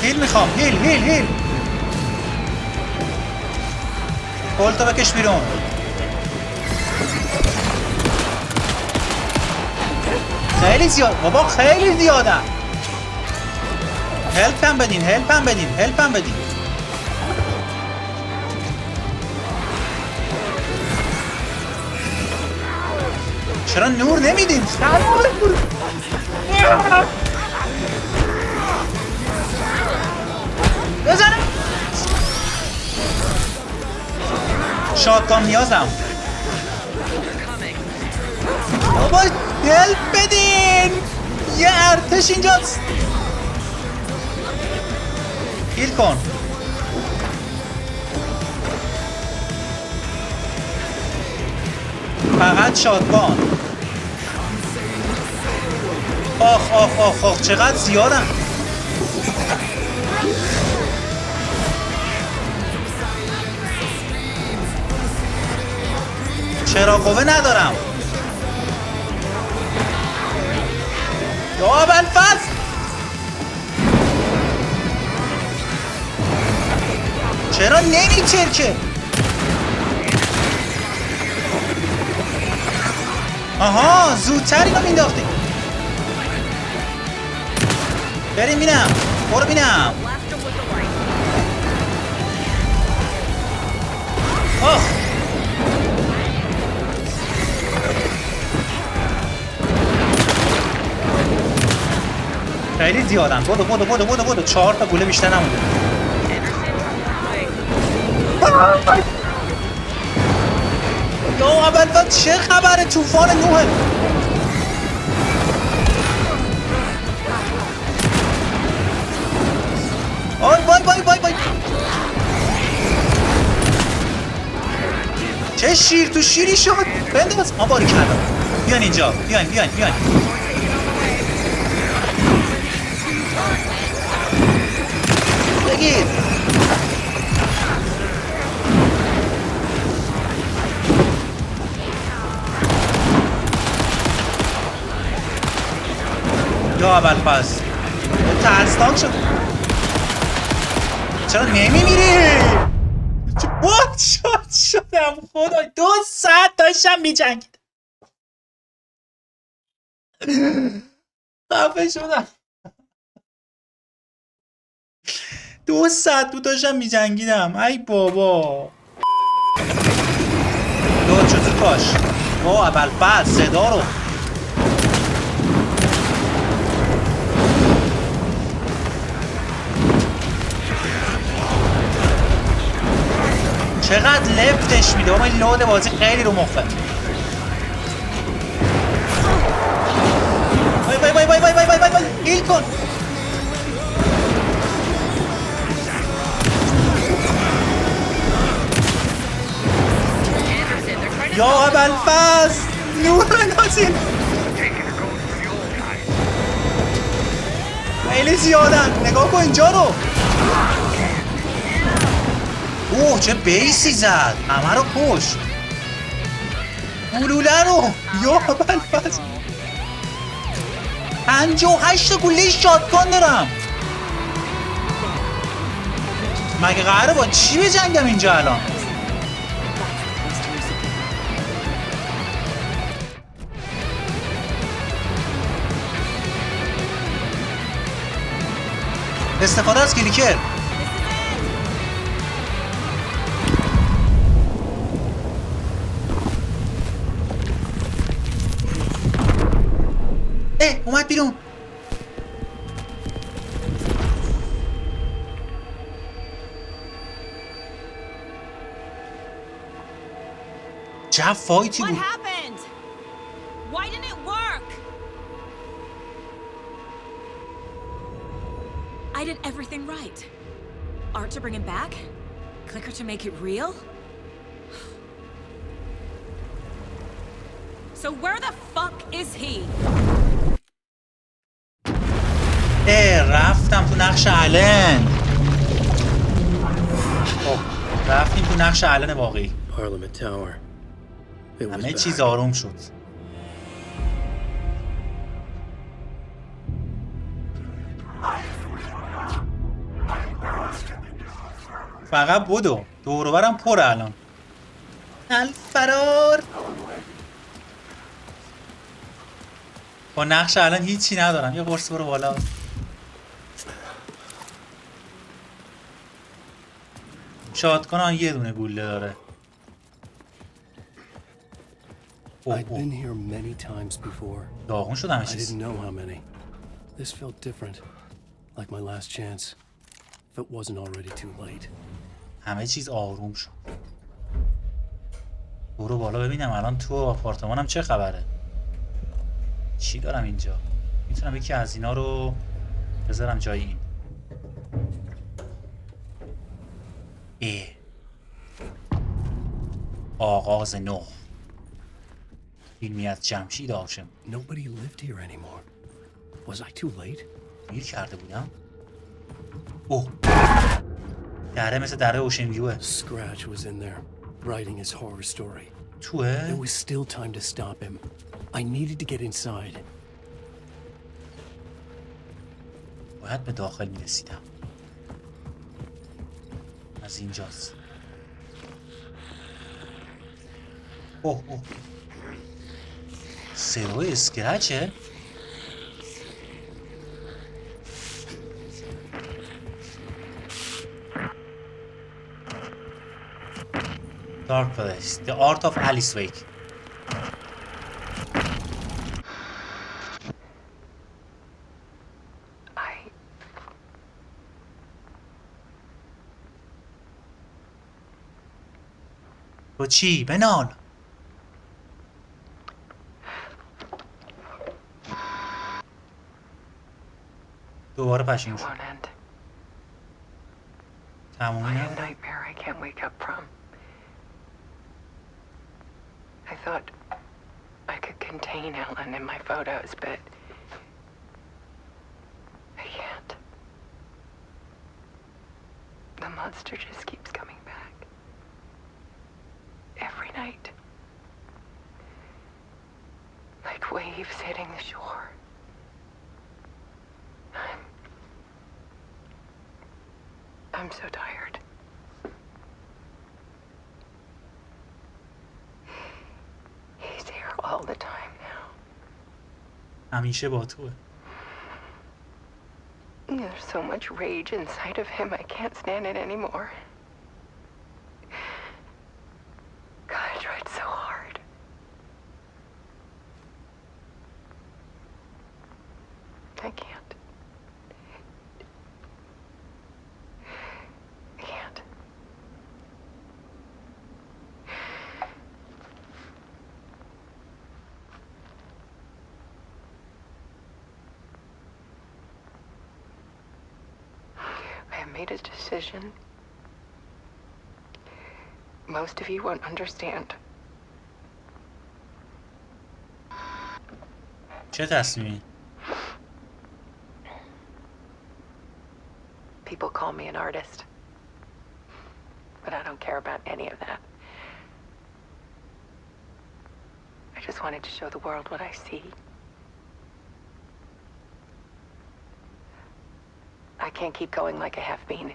S1: هیل میخوام هیل کلتو بکش بیرون. خیلی زیاد بابا خیلی زیاده. هلپم بدین. چرا نور نمیدین؟ بزنم. شاتگان نیازم. بابا هلپ بدین. یه ارتش اینجاست. هیل کن. فقط شاتگان. آخ چقدر زیادم. چرا قوه ندارم. یا ابوالفضل چرا نمیچرکه. آها زودتر اینو مینداختیم. بریم بینم. برو بینم. آخ خیلی زیادن. بودو 4 تا گوله بیشتر نمونده. یا اول چه خبره؟ طوفان نوحه. آی وای چه شیر تو شیری شد. بنداز. باری کردم. بیان اینجا. بیان بگیر. یا ابوالفضل ترسناک شد. چرا نمیمیری؟ بوت شدم خدا. 2 ساعت داشتم میجنگیدم. خفه شدم. 2 ساعت بود داشتم میجنگیدم. ای بابا. چطور باش. ابوالفضل صدا رو. چقدر لفتش میده. این لود بازی خیلی رو مخه. کن. یا ابوالفضل نور نازین خیلی زیادن. نگاه کن اینجا رو. اوه چه بیسی زد. همه رو کشت. گلوله رو. یا ابوالفضل 58 گوله شاتگان دارم. مگه قراره با چی بجنگم اینجا الان؟ استفاده از کلیکر. اومد بیرون. چه فایتی بود.
S3: Why didn't it work? I did everything right. Art to bring him back? Clicker to make it real? So where the fuck is he?
S1: رفتم تو نقش آلن. رفتیم تو نقش آلن واقعی. همه چیز آروم شد. فقط بدو. دور و برم پره الان. الفرار. با نقش الان هیچی ندارم. یه قرص برو بالا. شاتگان یه دونه گوله داره.
S10: I'd been here many times before.
S1: داغون شد همه
S10: I
S1: چیز.
S10: didn't know how many. This felt different, like my last chance. If it wasn't already too late.
S1: همه چیز آروم شد. برو بالا ببینم الان تو آپارتمانم چه خبره. چی دارم اینجا؟ میتونم یکی از اینا رو بذارم جای این. آغاز نو. فیلمی از جمشید هاشم.
S10: Nobody lived here anymore. Was I too late?
S1: دیر کرده بودم. اوه. دره مثل دره اوشن ویوه.
S10: Scratch was in there, writing his horror story.
S1: توه؟
S10: There was still time to stop him. I needed to get inside.
S1: باید به داخل میرسیدم. از اینجاست. اوه اوه. سرو اسکرچه؟ Dark Place, The Art of Alice Wake. تو چی؟ بنال. دوباره پشیم شد. تمومی نداره.
S11: I thought I could contain Ellen in my photos, but I can't. The monster just keeps coming back. Every night. Like waves hitting the shore. I'm so tired. He's here all the time now.
S1: همیشه با توه.
S11: There's so much rage inside of him, I can't stand it anymore. God, I tried so hard. I can't. I can't. made a decision most of you won't understand.
S1: چه تصمیمی؟
S11: People call me an artist, but I don't care about any of that. I just wanted to show the world what I see. I can't keep going like I have been.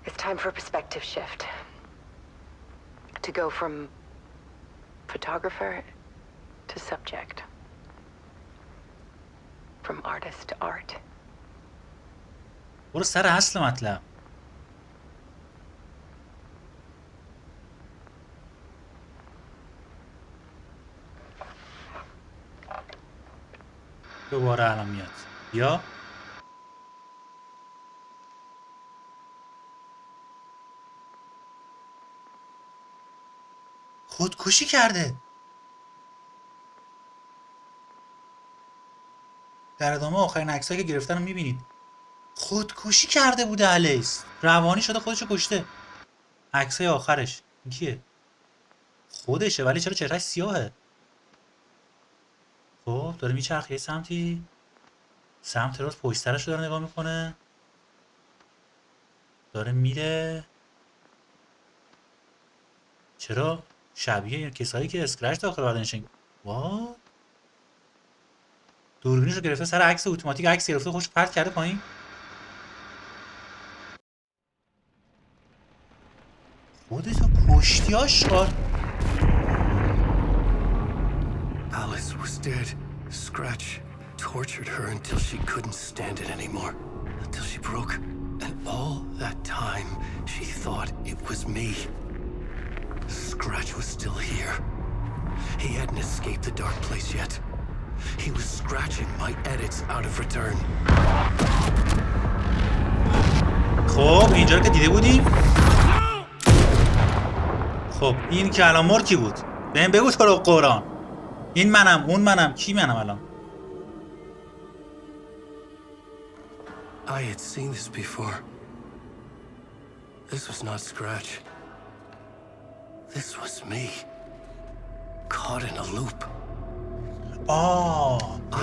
S11: It's time for a perspective shift. To go from photographer to subject. From artist to art.
S1: برو سر اصل مطلب. دوباره الان میاد. یا خودکشی کرده. در ادامه آخرین عکسایی که گرفتن رو میبینید. خودکشی کرده بوده الیس. روانی شده خودشو کشته. عکسای آخرش. این کیه؟ خودشه ولی چرا چهرهش سیاهه؟ خب داره میچرخه یه سمتی. سمت راست پشت سرش رو داره نگاه میکنه. داره میره. چرا شبیه کسایی که اسکرچ داخل بدنشن؟ وا دوربینش رو گرفته سر عکس اتوماتیک عکس گرفته خوش پرت کرده پایین. خودتو کشتی آشقال.
S10: Alice was dead. Scratch tortured her until she couldn't stand it anymore. Until she broke. And all that time, she thought it was me. Scratch was still here. He hadn't escaped the dark place yet. He was scratching my edits out of return.
S1: خب اینجا رو که دیده بودیم. خب این که الان مر کی بود؟ بهم بگو تو رو قرآن. این منم اون منم کی منم الان؟
S10: I had seen this before. This was not Scratch. This was me. Caught in a loop.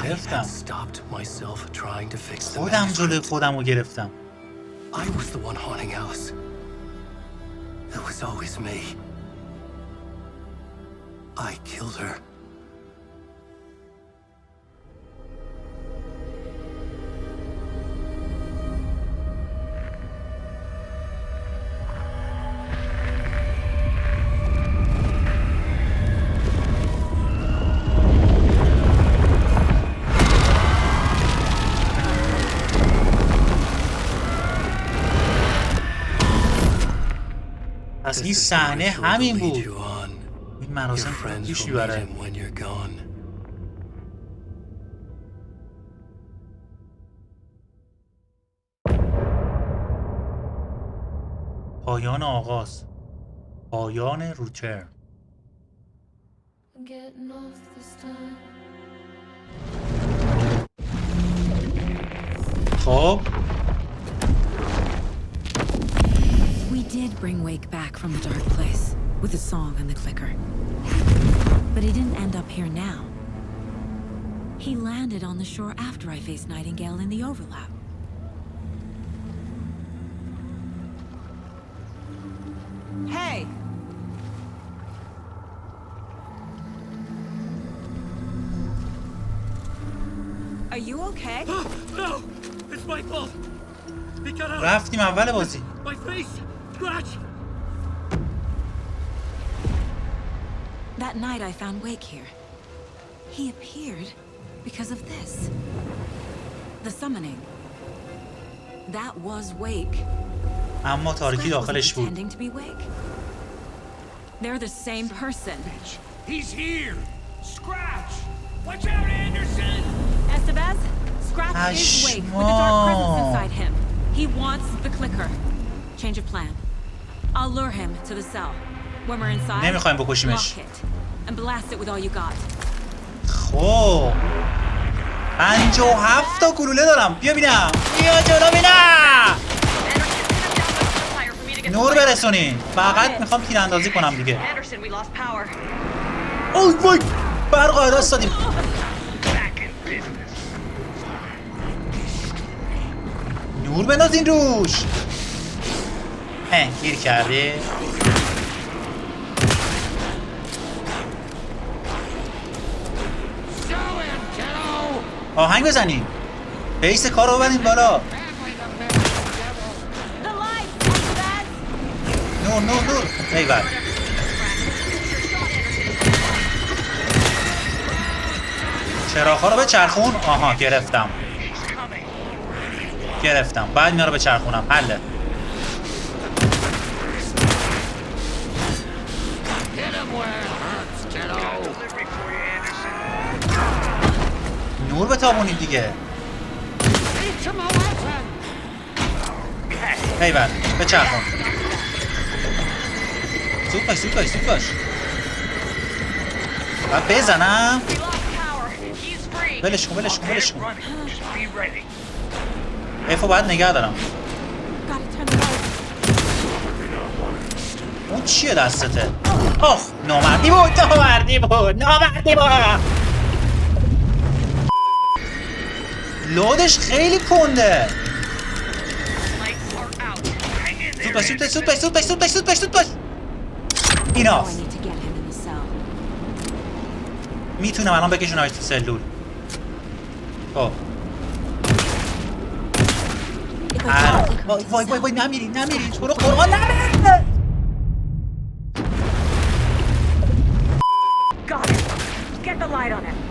S1: گرفتم.
S10: I had stopped myself trying to fix the
S1: خودم جلوی خودم رو گرفتم.
S10: I was the one haunting Alice. It was always me. I killed her.
S1: پس این صحنه همین بود. این مراسم پیش میبره. پایان آغاز. پایان روتر. خب
S3: We did bring Wake back from the dark place with the song and the clicker. But he didn't end up here now. He landed on the shore after I faced Nightingale in the overlap. Hey! Are you okay?
S6: No! It's my fault! He got out!
S1: رفتیم اول بازی.
S6: My face! Scratch!
S3: That night I found Wake here. He appeared because of this. The summoning. That was Wake.
S1: اما تاریکی داخلش بود.
S3: Pretending to be Wake. They're the same person.
S8: He's here! Scratch! Watch out, Anderson!
S3: Estevez, Scratch is Wake with a dark presence inside him. He wants the clicker. Change of plan. I'll lure him to the cell. When we're inside,
S1: نمیخوایم بکشیمش.
S3: lock it and blast it with all you got.
S1: خب 57 تا گلوله دارم. بیا بینم. بیا جلو بینم. نور برسونی. فقط میخوام تیراندازی کنم دیگه. اوه وای برق از دست دادیم. نور بندازین روش. گیر کردی. آهنگ بزنیم. بیس کار رو ببریم بالا. نور ایول. چراغ‌ها رو به چرخون. آها گرفتم. بعد اینا رو به چرخونم. حله. نور بتابونید دیگه. ایول به چرخون. زود باش. بعد بزنم. ولش کن. افو باید نگه دارم. اون چیه دستته؟ آخ نامردی بود. لودش خیلی کنده. زود باش. ایناف. میتونم الان بکشونمش تو سلول. خب وای نمیری تو رو قرآن نمیری.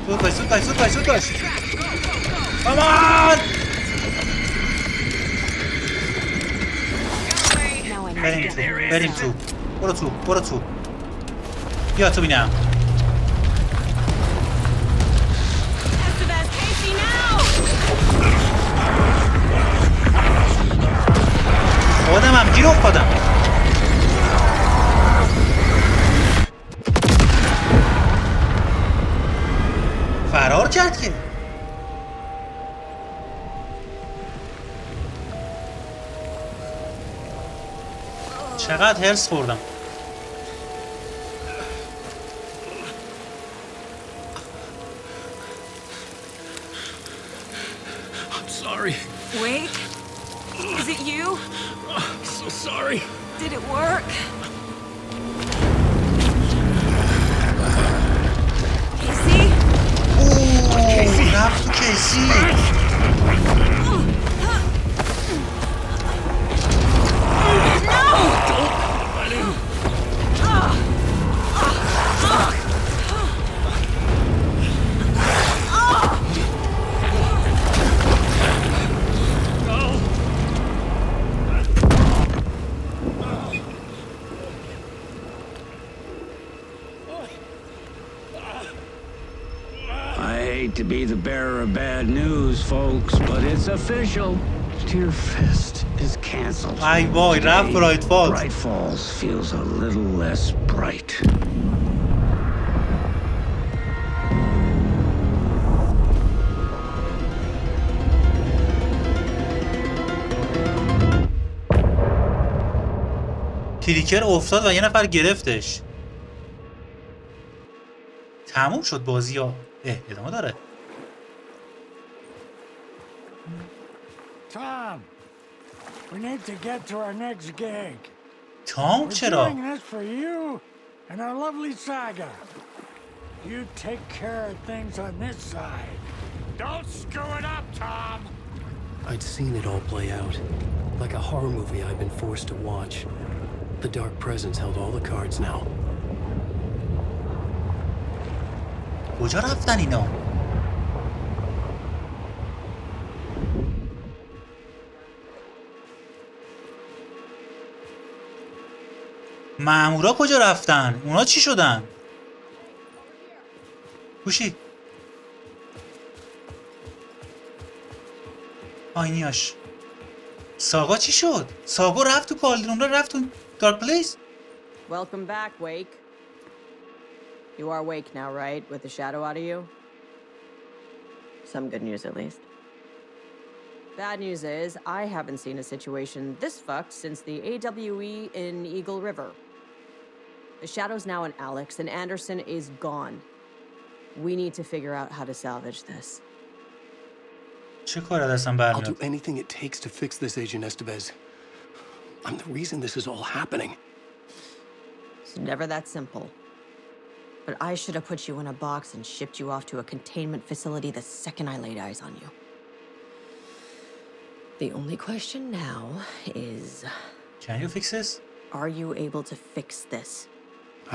S1: زود باش. امان بریم تو. برو تو. بیا تو بینم. خودم هم گیر افتادم. فرار کرد که. چقدر هرس خوردم.
S10: I'm sorry.
S3: Wait, is it you?
S10: I'm so sorry.
S3: Did it work? Casey?
S1: اوه رفت تو کیسی.
S12: To be the bearer of bad news, folks, but it's official. Tear Fest is canceled.
S1: Ay boy, رفت Bright Falls.
S12: Bright Falls feels a little less bright.
S1: کلیکر افتاد و یه نفر گرفتش. تموم شد بازی ها. ادامه داره.
S8: Tom, we need to get to our next gig.
S1: تام چرا؟
S8: We're doing this for you and our lovely saga. You take care of things on this side. Don't screw it up, Tom!
S10: I'd seen it all play out. Like a horror movie I'd been forced to watch. The Dark Presence held all the cards now.
S1: کجا رفتن اینا؟ مامورا کجا رفتن؟ اونا چی شدن؟ گوشی آینیاش. ساگا چی شد؟ ساگا رفت تو کالدرون، رفت تو دارک پلیس.
S5: Welcome back, Wake. You are Wake now, right? With the shadow out of you? Some good news, at least. Bad news is, I haven't seen a situation this fucked since the AWE in Eagle River. The Shadow's now in Alex, and Anderson is gone. We need to figure out how to salvage this.
S10: I'll do anything it takes to fix this, Agent Estevez. I'm the reason this is all happening.
S5: It's never that simple. But I should have put you in a box and shipped you off to a containment facility the second I laid eyes on you. The only question now is...
S1: Can you fix this?
S5: Are you able to fix this?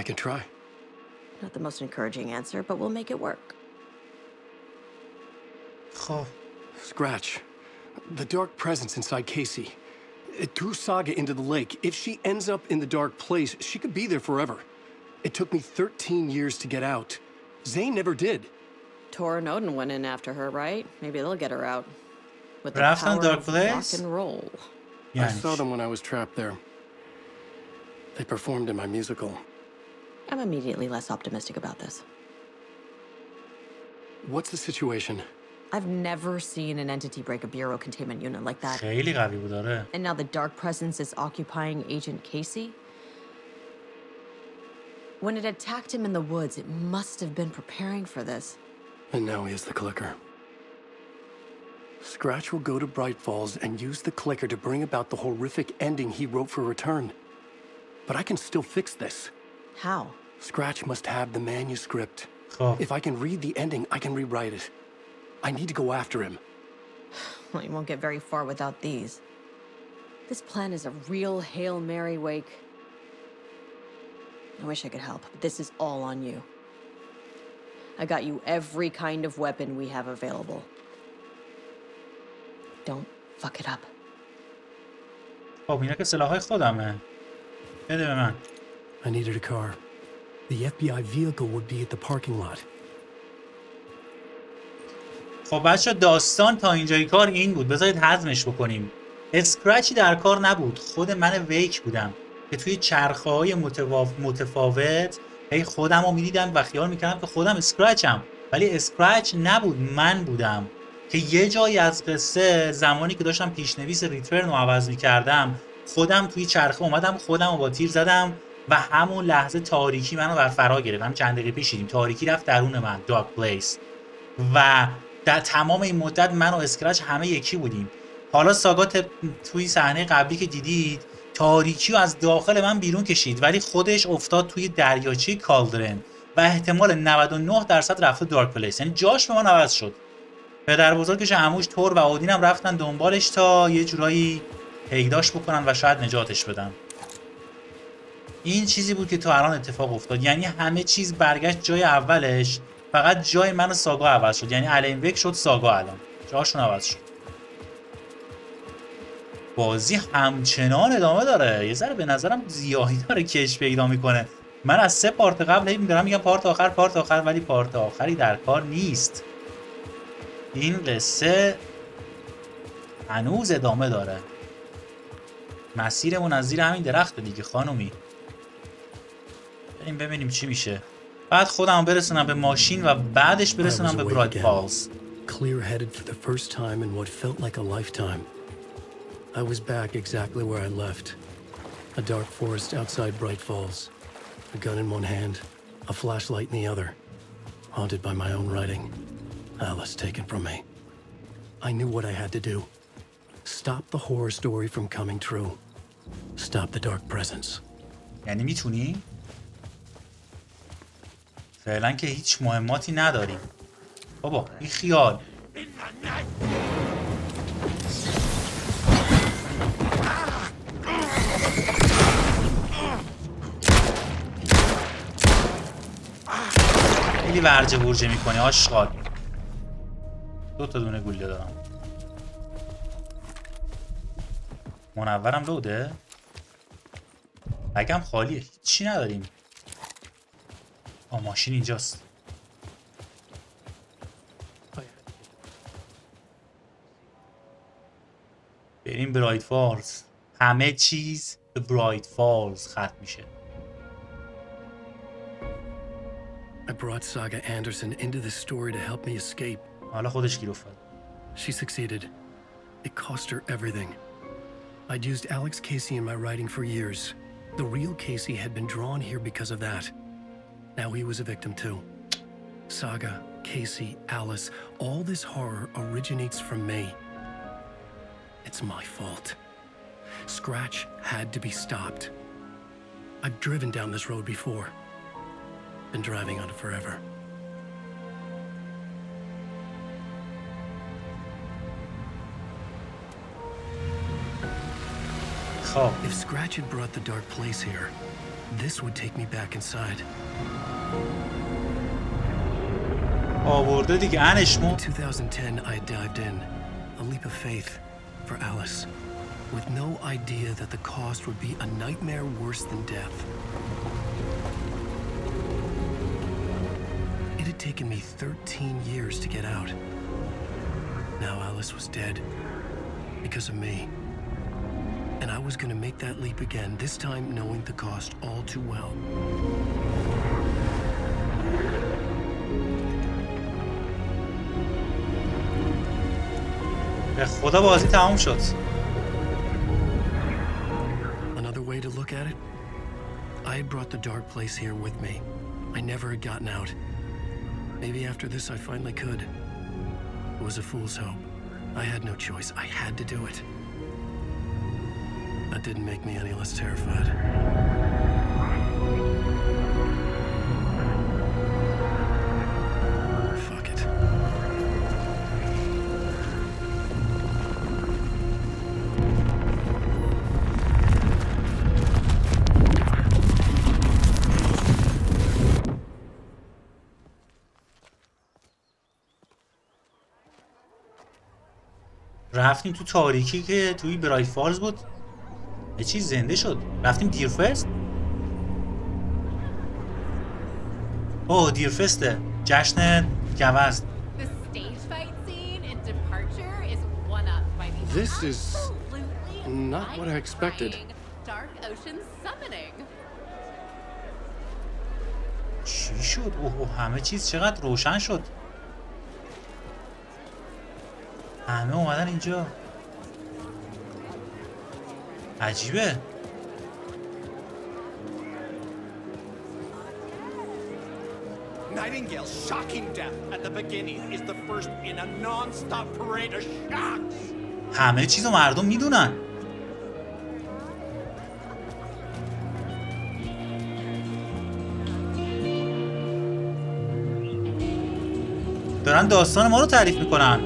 S10: I can try.
S5: Not the most encouraging answer, but we'll make it work.
S10: Scratch. The dark presence inside Casey. It threw Saga into the lake. If she ends up in the dark place, she could be there forever. It took me 13 years to get out. Zane never did.
S5: Tor and Odin went in after her, right? Maybe they'll get her out. With the
S1: Raft
S5: power
S1: dark
S5: of
S1: place?
S5: rock and roll.
S10: I saw them when I was trapped there. They performed in my musical.
S5: I'm immediately less optimistic about this.
S10: What's the situation?
S5: I've never seen an entity break a bureau containment unit like that.
S1: خیلی قوی بود آره.
S5: And now the dark presence is occupying Agent Casey. When it attacked him in the woods, it must have been preparing for this.
S10: And now he has the clicker. Scratch will go to Bright Falls and use the clicker to bring about the horrific ending he wrote for Return. But I can still fix this.
S5: How?
S10: Scratch must have the manuscript. If I can read the ending, I can rewrite it. I need to go after him.
S5: Well, you won't get very far without these. This plan is a real Hail Mary wake. I wish I could help, but this is all on you. I got you every kind of weapon we have available. Don't fuck it up.
S1: خب اینا که سلاحای خودمه. بده به من.
S10: I needed a car. The FBI vehicle would be at the parking lot.
S1: خب بچه داستان تا اینجای کار این بود. بذارید هضمش بکنیم. اسکرچی در کار نبود. خود من ویک بودم که توی چرخه های متفاوت هی خودم رو میدیدم و خیال میکردم که خودم اسکرچم، ولی اسکرچ نبود، من بودم. که یه جایی از قصه زمانی که داشتم پیشنویس ریترن رو عوض میکردم خودم توی چرخه اومدم، خودم رو با تیر زدم و همون لحظه تاریکی منو بر فرا گرفت. هم چند دقیقه پیش دیدیم تاریکی رفت درون من، دارک پلیس، و در تمام این مدت من و اسکرچ همه یکی بودیم. حالا ساگات توی صحنه قبلی که دیدید تاریکی رو از داخل من بیرون کشید، ولی خودش افتاد توی دریاچه کالدرن و احتمال 99% رفته دارک پلیس، یعنی جاش به من عوض شد. پدر بزرگش، عموش تور و اودین هم رفتن دنبالش تا یه جورایی پیداش بکنن و شاید نجاتش بدن. این چیزی بود که تا الان اتفاق افتاد، یعنی همه چیز برگشت جای اولش، فقط جای من و ساگا عوض شد. یعنی الان وک شد ساگا، الان جاشون عوض شد. بازی همچنان ادامه داره، یه ذره به نظرم زیادی داره کش پیدا میکنه. من از 3 پارت قبل هی میگم پارت آخر، ولی پارت آخری در کار نیست. این قصه هنوز ادامه داره. مسیرمون از زیر همین درخت دیگه خانومی. بریم ببینیم چی میشه. بعد خودم برسونم به ماشین و بعدش برسونم به برایت فالز.
S10: Clear-headed for the first time in what felt like a lifetime. I was back exactly where I left. A dark forest outside Bright Falls. A gun in one hand, a flashlight in the other. Haunted by my own writing. Alice taken from me. I knew what I had to do. Stop the horror story from coming true. Stop the dark presence.
S1: یعنی میتونی؟ فعلا که هیچ مهماتی نداریم. بابا این خیال. خیلی ورجه ورجه میکنی آشغال. 2 تا دونه گوله دارم. منورم لوده؟ بگم خالیه، چی نداریم. ماشین اینجاست. بریم برایت فالز. همه چیز به برایت فالز ختم میشه.
S10: I brought Saga Anderson into this story to help me escape.
S1: حالا خودش گیر افتاد.
S10: She succeeded. It cost her everything. I'd used Alex Casey in my writing for years. The real Casey had been drawn here because of that. Now he was a victim too. Saga, Casey, Alice, all this horror originates from me. It's my fault. Scratch had to be stopped. I've driven down this road before. Been driving on it forever. If Scratch had brought the dark place here, this would take me back inside.
S1: آورده دیگه انشمو.
S10: In 2010, I dived in, a leap of faith for Alice, with no idea that the cost would be a nightmare worse than death. It had taken me 13 years to get out. Now Alice was dead because of me. And I was going to make that leap again, this time knowing the cost all too well.
S1: به خدا بازی تموم شد.
S10: Another way to look at it, I had brought the dark place here with me. I never had gotten out. Maybe after this I finally could. It was a fool's hope. I had no choice. I had to do it. That didn't make me any less terrified. Fuck it.
S1: رفتیم تو تاریکی که توی برای فالز بود. یه چیز زنده شد. رفتیم دیرفست. اوه دیرفسته. جشن گوزن.
S10: This is not what I expected.
S1: چی شد؟ اوه همه چیز چقدر روشن شد. همه اومدن اینجا. عجیبه.
S13: Nightingale's shocking death at the beginning is the first in a non-stop parade of shocks.
S1: همه چیزو مردم میدونن. دارن داستان ما رو تعریف میکنن.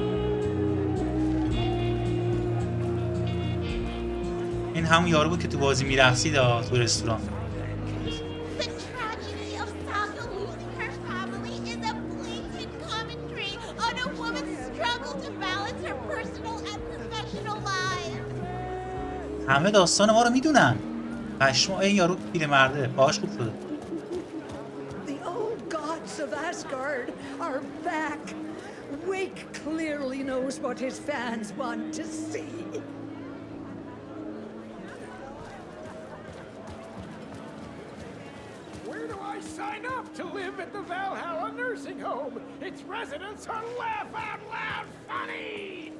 S1: این همون یارو بود که تو بازی میرقصید تو رستوران. همه داستان ما رو میدونن. پشما این یارو پیرمرده باهاش خوب شده.
S14: The old gods of Asgard are back. Wake clearly knows what his fans want to see.
S8: Where do I sign up to live at the Valhalla nursing home? Its residents are laugh out loud funny.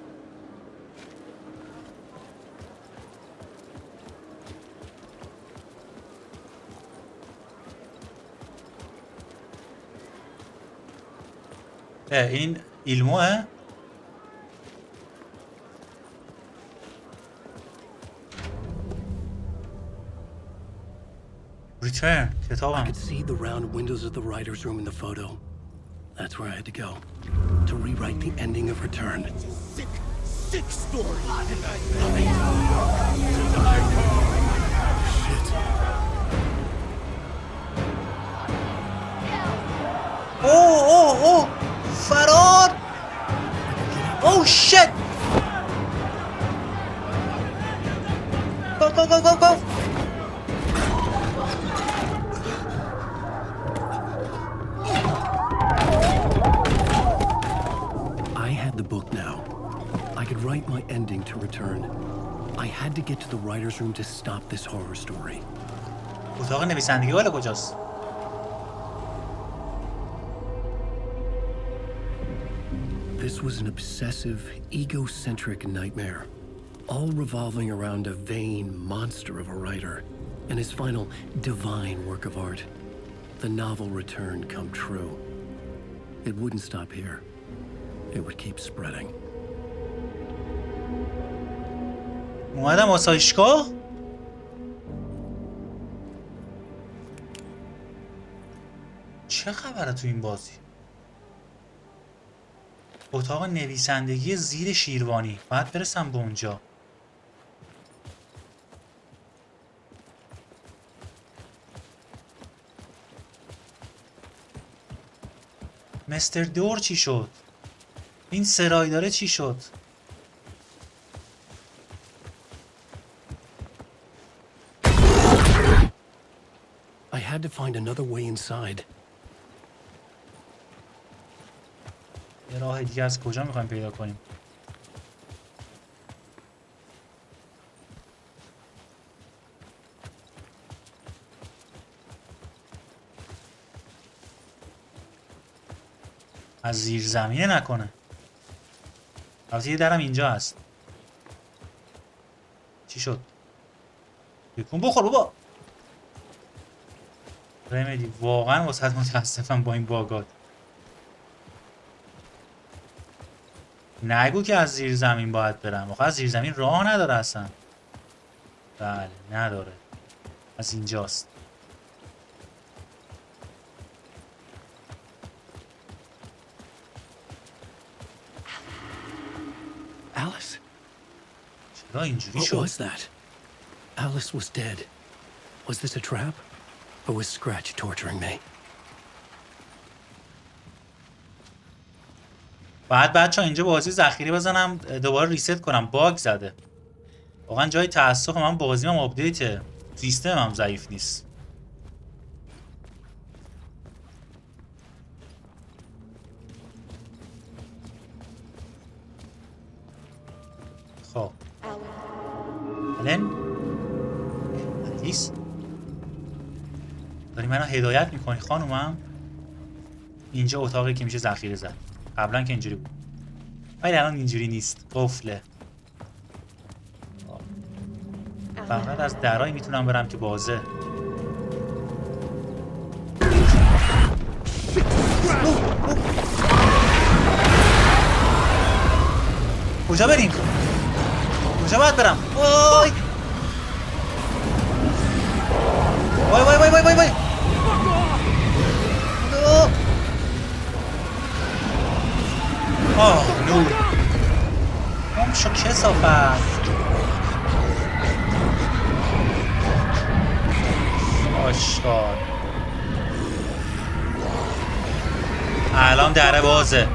S1: این ایلموه. Return.
S10: I could see the round windows of the writer's room in the photo. That's where I had to go to rewrite the ending of Return.
S13: It's a sick, sick story.
S10: Shit.
S1: اوه فرار. اوه شت. Go.
S10: I had the book now. I could write my ending to Return. I had to get to the writer's room to stop this horror story.
S1: اتاق نویسندگی والا کجاست؟
S10: This was an obsessive, egocentric nightmare, all revolving around a vain monster of a writer and his final divine work of art. The novel returned come true. It wouldn't stop here. It would keep spreading.
S1: اومدم آسایشگاه. چه خبره تو این بازی؟ اتاق نویسندگی زیر شیروانی. باید برسم به اونجا. مستر دور چی شد؟ این سرایداره چی شد؟
S10: I had to find another way inside.
S1: یه راه دیگه از کجا میخوایم پیدا کنیم؟ از زیر زمینه نکنه. البته یه درم اینجا هست. چی شد؟ بکن بخور بابا. رمدی واقعا واسه متاسفم با این باگات. نگو که از زیر زمین باید برم. آخه از زیر زمین راه نداره اصلا. بله نداره. از اینجاست.
S10: Alice?
S1: چرا اینجوری
S10: What
S1: شد؟
S10: was that? Alice was dead. Was this a trap? Or was Scratch torturing me?
S1: بعد بچه ها اینجا بازی ذخیره بزنم دوباره ریست کنم. باگ زده. واقعا جای تاسف. من بازیم هم آپدیته. سیستم هم ضعیف نیست. خب الان حدیث داری منو هدایت میکنی خانومم. اینجا اتاقی که میشه ذخیره زد. قبلا که اینجوری بود ولی الان اینجوری نیست. قفله. فقط از درایی میتونم برم که بازه. کجا بریم؟ کجا باید برم؟ وای وای وای وای وای وای آه نور هم شو کسافت. آشکار الان دره بازه.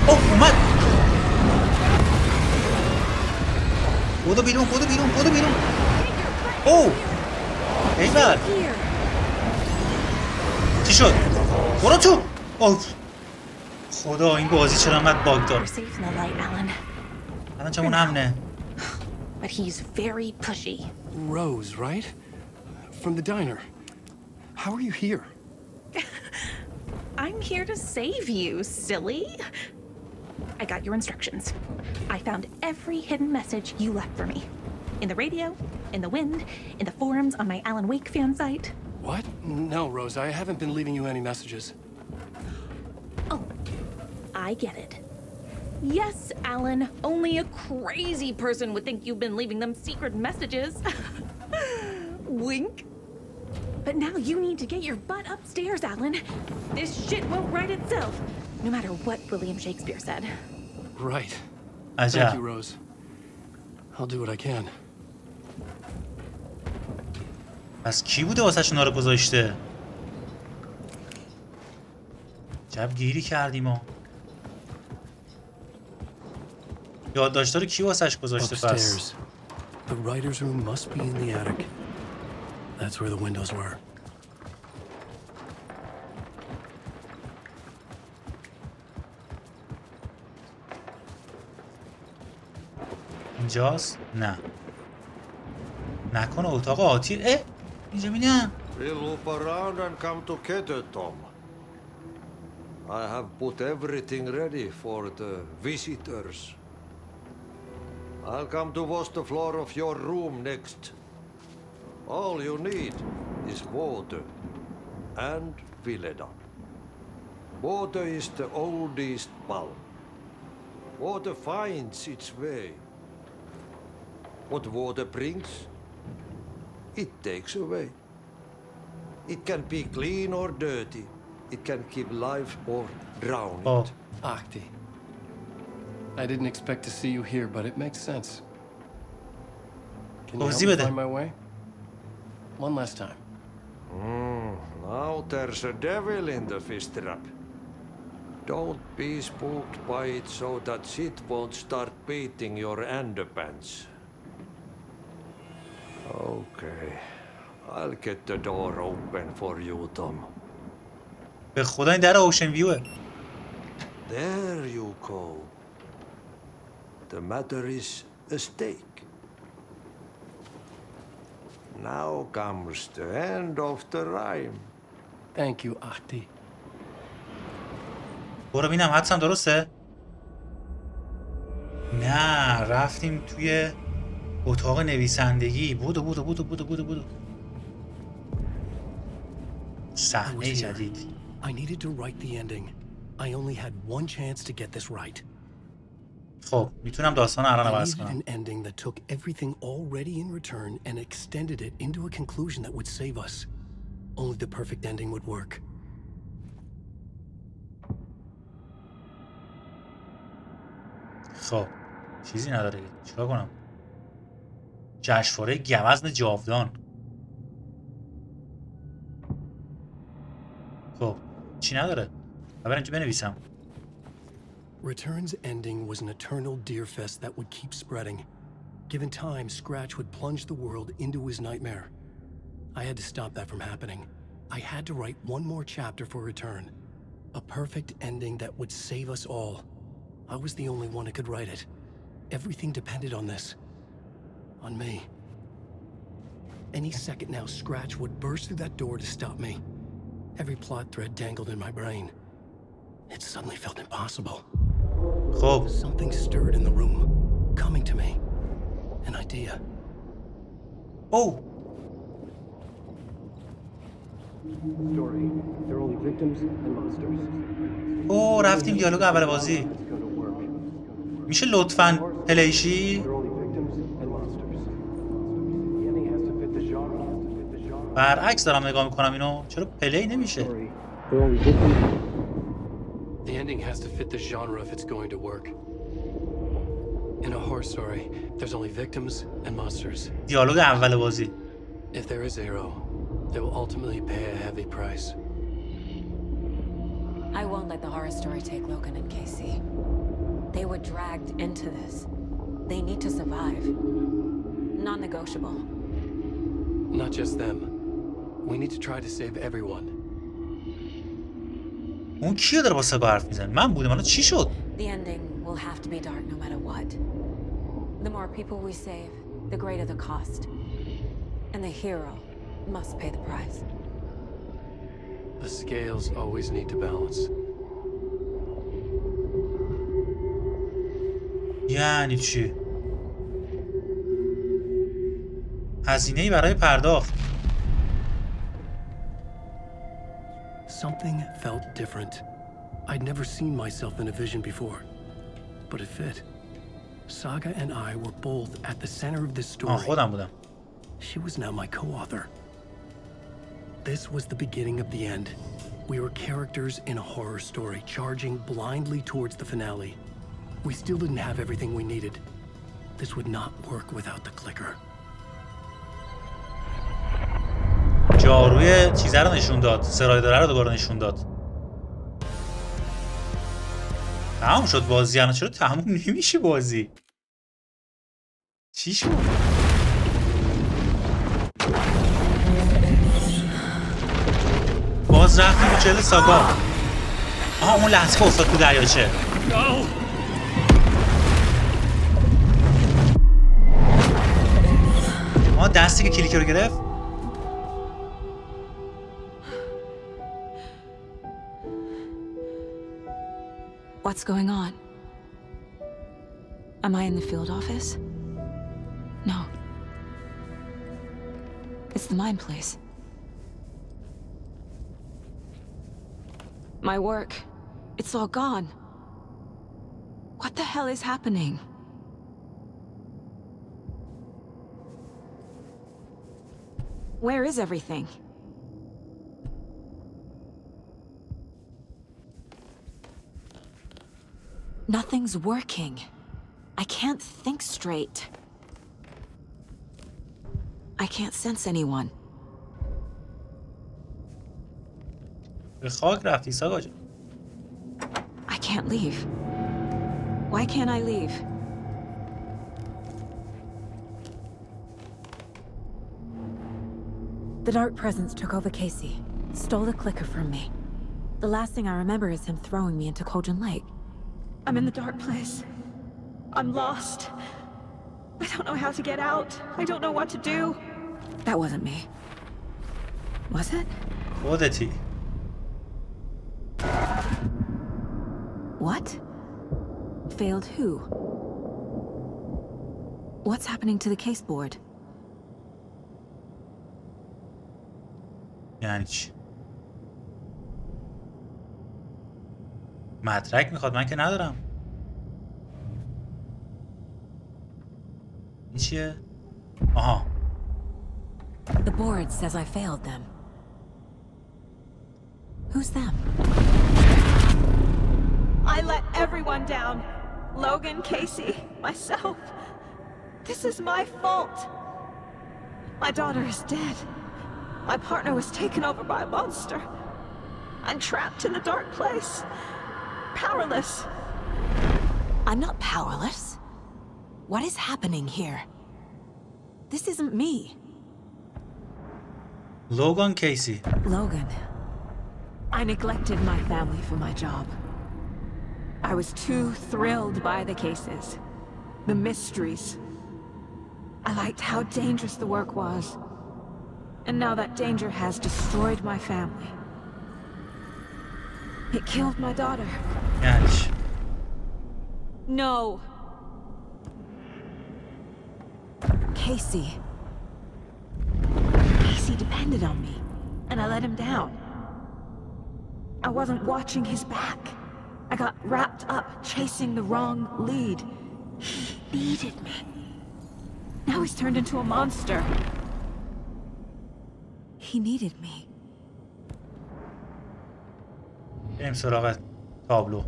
S1: اوه اومد. بودو بیرون بودو بیرون بودو بیرون. اوه ایول چی شد؟ برو تو. اوه خدا این بازی چرا انقدر باگ داره؟ الان چمون امنه.
S15: But he's very pushy.
S10: Rose, right? From the diner. How are you here?
S15: I'm here to save you, silly. I got your instructions. I found every hidden message you left for me. In the radio, in the wind, in the forums on my Alan Wake fan site.
S10: What? No, Rose, I haven't been leaving you any messages.
S15: Oh, I get it. Yes, Alan, only a crazy person would think you've been leaving them secret messages. Wink. But now you need to get your butt upstairs, Alan. This shit won't write itself, no matter what William Shakespeare said.
S10: Right.
S1: Thank
S10: you, Rose. I'll do what I can.
S1: پس کی بوده واسه شونا رو گذاشته؟ جب گیری کردیم ما. یادداشت‌ها رو کی واسش گذاشته پس؟
S10: The writer's room must be in the attic. That's where the windows were.
S1: اینجاست؟ نه. نکنه اتاق آتی. اینجا بینم.
S16: We'll loop around and come together, Tom. I have put everything ready for the visitors. I'll come to wash the floor of your room next. All you need is water and Vileda. Water is the oldest bulb. Water finds its way. What water brings, it takes away. It can be clean or dirty. It can give life or drown it.
S10: Ahti. I didn't expect to see you here, but it makes sense. Can you help me find my way? One last time.
S16: Now there's a devil in the fish trap. Don't be spooked by it so that shit won't start beating your underpants. Okay. I'll get the door open for you, Tom.
S1: به خدا این در اوشن ویوه.
S16: There you go. The matter is a stake. Now comes the end of the rhyme.
S10: Thank you, Ahti.
S1: برو ببینم حدسم درسته؟ نه رفتیم توی اتاق نویسندگی. بودو صحنه جدید.
S10: I needed to write the ending. I only had one chance to get this right.
S1: خب میتونم داستان الان عوض
S10: I needed
S1: کنم.
S10: an ending that took everything already in return and extended it into a conclusion that would save us. Only the perfect ending would work.
S1: خب چیزی نداره. چیکار کنم؟ جشنواره گوزن جاودان. خب چی نداره؟ برم اینجا بنویسم.
S10: Return's ending was an eternal deerfest that would keep spreading. Given time, Scratch would plunge the world into his nightmare. I had to stop that from happening. I had to write one more chapter for Return. A perfect ending that would save us all. I was the only one who could write it. Everything depended on this. On me. Any second now, Scratch would burst through that door to stop me. Every plot thread dangled in my brain. It suddenly felt impossible. Something stirred in the room, coming to me. An idea.
S1: Oh!
S10: Story. They're only victims and monsters.
S1: اوه رفتیم دیالوگ اول بازی. میشه لطفاً پلیشی؟ برعکس دارم نگاه میکنم اینو. چرا پلی نمیشه؟
S10: The ending has to fit the genre if it's going to work. In a horror story, there's only victims and monsters.
S1: دیالوگ اول بازی.
S10: If there is a hero, they will ultimately pay a heavy price.
S5: I won't let the horror story take Logan and Casey. They were dragged into this. They need to survive. Non-negotiable.
S10: Not just them. We need to try to save everyone.
S1: اون کیه داره با صدا حرف میزنه؟ من بودم. الان چی شد؟
S5: The ending will have to be dark no matter what. The more people we save, the greater the cost. And the hero must pay the price.
S10: The scales always need to balance.
S1: یعنی چی؟ هزینه‌ای برای پرداخت.
S10: Something felt different. I'd never seen myself in a vision before, but it fit. Saga and I were both at the center of this story.
S1: خودم بودم.
S10: She was now my co-author. This was the beginning of the end. We were characters in a horror story, charging blindly towards the finale. We still didn't have everything we needed. This would not work without the clicker.
S1: جاروی چیزا رو نشون داد. سرایداره رو دوباره نشون داد. تمام شد بازی. الان چرا تموم نمیشه بازی؟ چی شد؟ باز رفتیم تو جلد ساگا. آها اون لحظه افتاد تو دریاچه. دستی که کلیک رو گرفت.
S3: What's going on? Am I in the field office? No. It's the mine place. My work, it's all gone. What the hell is happening? Where is everything? Nothing's working. I can't think straight. I can't sense anyone.
S1: به خاک رفتی ساقا جان.
S3: I can't leave. Why can't I leave? The dark presence took over Casey, stole the clicker from me. The last thing I remember is him throwing me into Cauldron Lake. I'm in the dark place. I'm lost. I don't know how to get out. I don't know what to do. That wasn't me. Was it?
S1: خودتی.
S3: What? Failed who? What's happening to the case board?
S1: یعنی چی؟ مدرک میخواد، من که ندارم. این چیه؟ آها.
S3: The board says I failed them. Who's them? I let everyone down. Logan, Casey, myself. This is my fault. My daughter is dead. My partner was taken over by a monster. I'm trapped in a dark place. Powerless. I'm not powerless. What is happening here? This isn't me.
S1: Logan Casey.
S3: Logan. I neglected my family for my job. I was too thrilled by the cases, the mysteries. I liked how dangerous the work was. And now that danger has destroyed my family. It killed my daughter.
S1: Yes.
S3: No. Casey. Casey depended on me, and I let him down. I wasn't watching his back. I got wrapped up chasing the wrong lead. He needed me. Now he's turned into a monster. He needed me.
S1: بریم سراغ تابلو.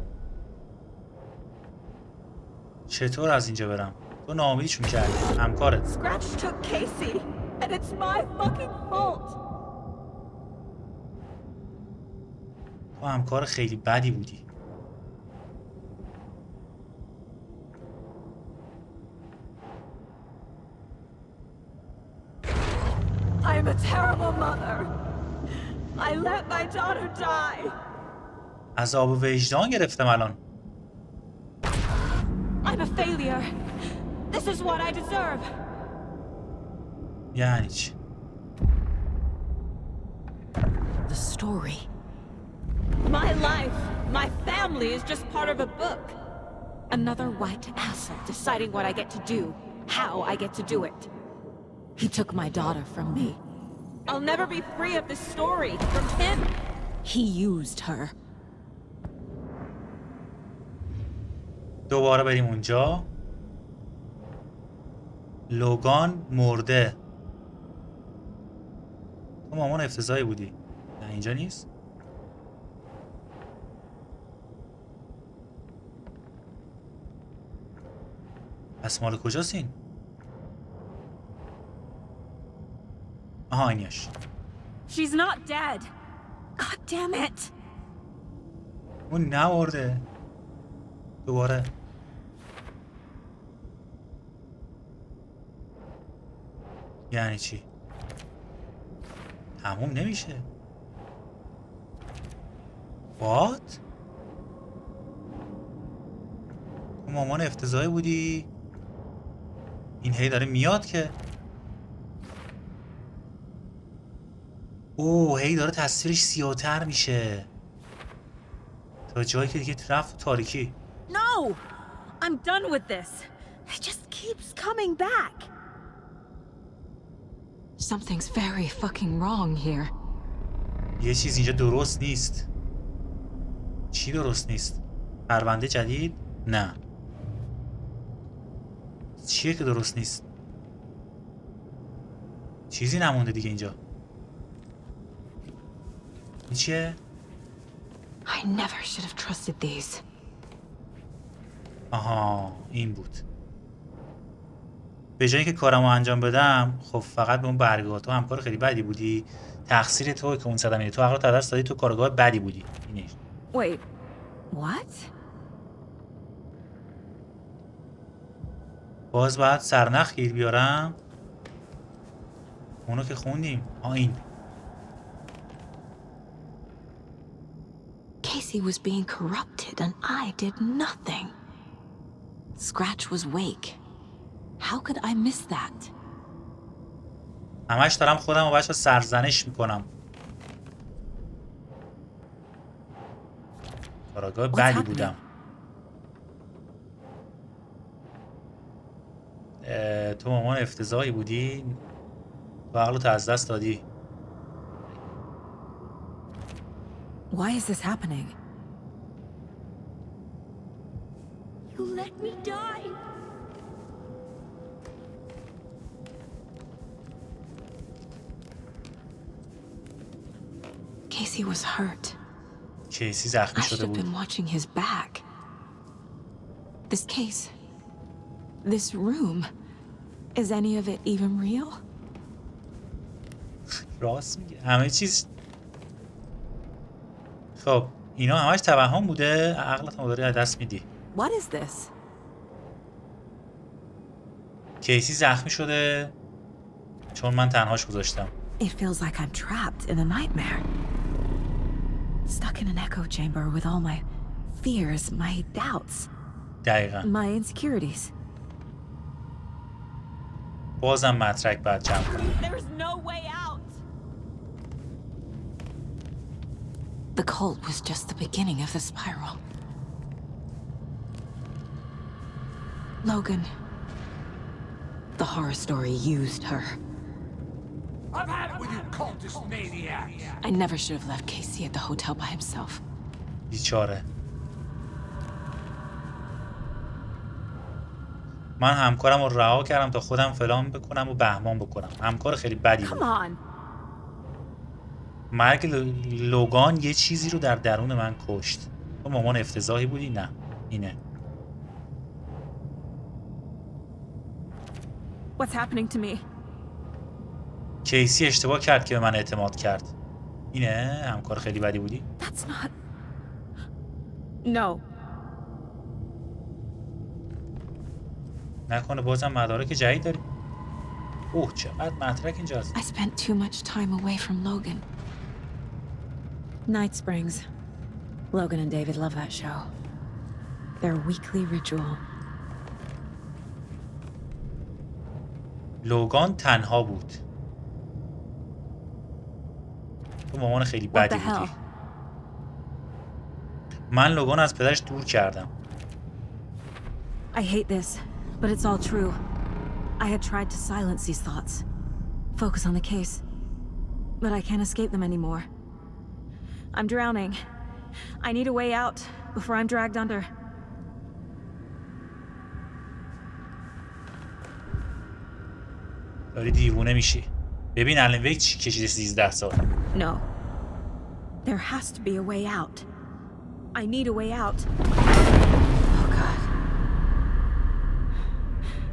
S1: چطور از اینجا برم؟ تو ناامیدشون کردی. همکارت.
S3: Scratch took Casey, and it's my fucking fault.
S1: تو همکار خیلی بدی بودی.
S3: I'm a terrible mother. I let my daughter die.
S1: عذاب وجدان گرفتم الان.
S3: I'm a failure. This is what I deserve.
S1: یعنی چی؟
S3: The story. My life, my family is just part of a book. Another white asshole deciding what I get to do, how I get to do it. He took my daughter from me. I'll never be free of this story from him. He used her.
S1: دوباره بریم اونجا. لوگان مرده. تو مامان افتضاحی بودی. نه اینجا نیست. پس مال کجاست این؟ آها اینیش.
S3: She's not dead. God damn it.
S1: اون نمرده. دوباره. یعنی چی؟ تموم نمیشه. What؟ تو مامان افتضاحی بودی؟ این هی داره میاد که اوه هی داره تصویرش سیاه‌تر میشه. تا جایی که دیگه رفت تاریکی.
S3: No! I'm done with this. It just keeps coming back. Something's very fucking wrong here.
S1: یه چیز اینجا درست نیست. چی درست نیست؟ پرونده جدید؟ نه. چیه که درست نیست؟ چیزی نمونده دیگه اینجا. این چیه؟
S3: I never should have trusted these.
S1: آها این بود. به جایی که کارمو انجام بدم خب فقط به اون برگاه تو همکار خیلی بدی بودی. تقصیر توئه که اون صدمه تو عقل دست دادی تو کارگاه بدی بودی. اینه.
S3: Wait. What?
S1: باز باید سرنخ گیر بیارم. اونو که خوندیم. این
S3: Casey was being corrupted and I did nothing. Scratch was wake. How could I miss that?
S1: همش دارم خودم و بچه سرزنش میکنم. کاراگاه بدی بودم. تو مامان افتضاحی بودی. تو عقلت از دست دادی.
S3: Why is this happening?
S15: You let me die.
S3: Casey was hurt.
S1: کیسی زخمی
S3: I should
S1: شده
S3: have been
S1: بود.
S3: watching his back. This case, this room, is any of it even real?
S1: راست میگه. همه چیز خب اینا همش توهم بوده. عقلت رو داری از دست میدی.
S3: What is this?
S1: کیسی زخمی شده چون من تنهاش گذاشتم.
S3: It feels like I'm trapped in a nightmare. Stuck in an echo chamber with all my fears, my doubts,
S1: دقیقا.
S3: my insecurities.
S1: بازم مترک بعد جمع کنم.
S15: There's no way out.
S3: The cult was just the beginning of the spiral. Logan, the horror story used her.
S8: I've had it with you cultist maniacs.
S3: I never should have left Casey at the hotel by himself.
S1: بیچاره. من همکارم رو رها کردم تا خودم فلان بکنم و بهمان بکنم. همکار خیلی بدی بود.
S3: Come on.
S1: مرگ لوگان یه چیزی رو در درون من کشت. تو مامان افتضاحی بودی؟ نه. اینه.
S3: What's happening to me?
S1: کیسی اشتباه کرد که به من اعتماد کرد. اینه همکار خیلی بدی بودی؟
S3: That's not... No.
S1: نکنه بازم مدارک جدید داری؟ اوه چقدر مدرک اینجاست.
S3: I spent too much time away from Logan. Night Springs. Logan and David love that show. Their weekly ritual.
S1: لوگان تنها بود. تو مامان خیلی بدی بودی. من لوگان از پدرش دور کردم.
S3: I hate this, but it's all true. I had tried to silence these thoughts. Focus on the case. But I can't escape them anymore. I'm drowning. I need a way out before I'm dragged under.
S1: داری دیوونه میشی. ببین الان ویک چی کشیده 13 سال.
S3: No. There has to be a way out. I need a way out. Oh God.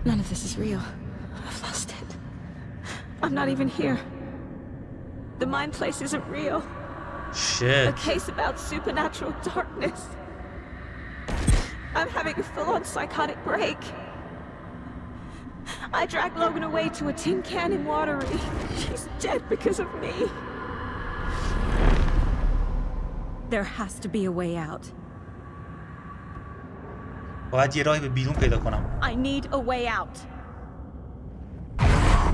S3: None of this is real. I've lost it. I'm not even here. The mind place isn't real.
S1: Shit.
S3: A case about supernatural darkness. I'm having a full-on psychotic break. I dragged Logan away to a tin can in Watery. She's dead because of me. There has to be a way out.
S1: باید یه راهی به بیرون پیدا کنم.
S3: I need a way out.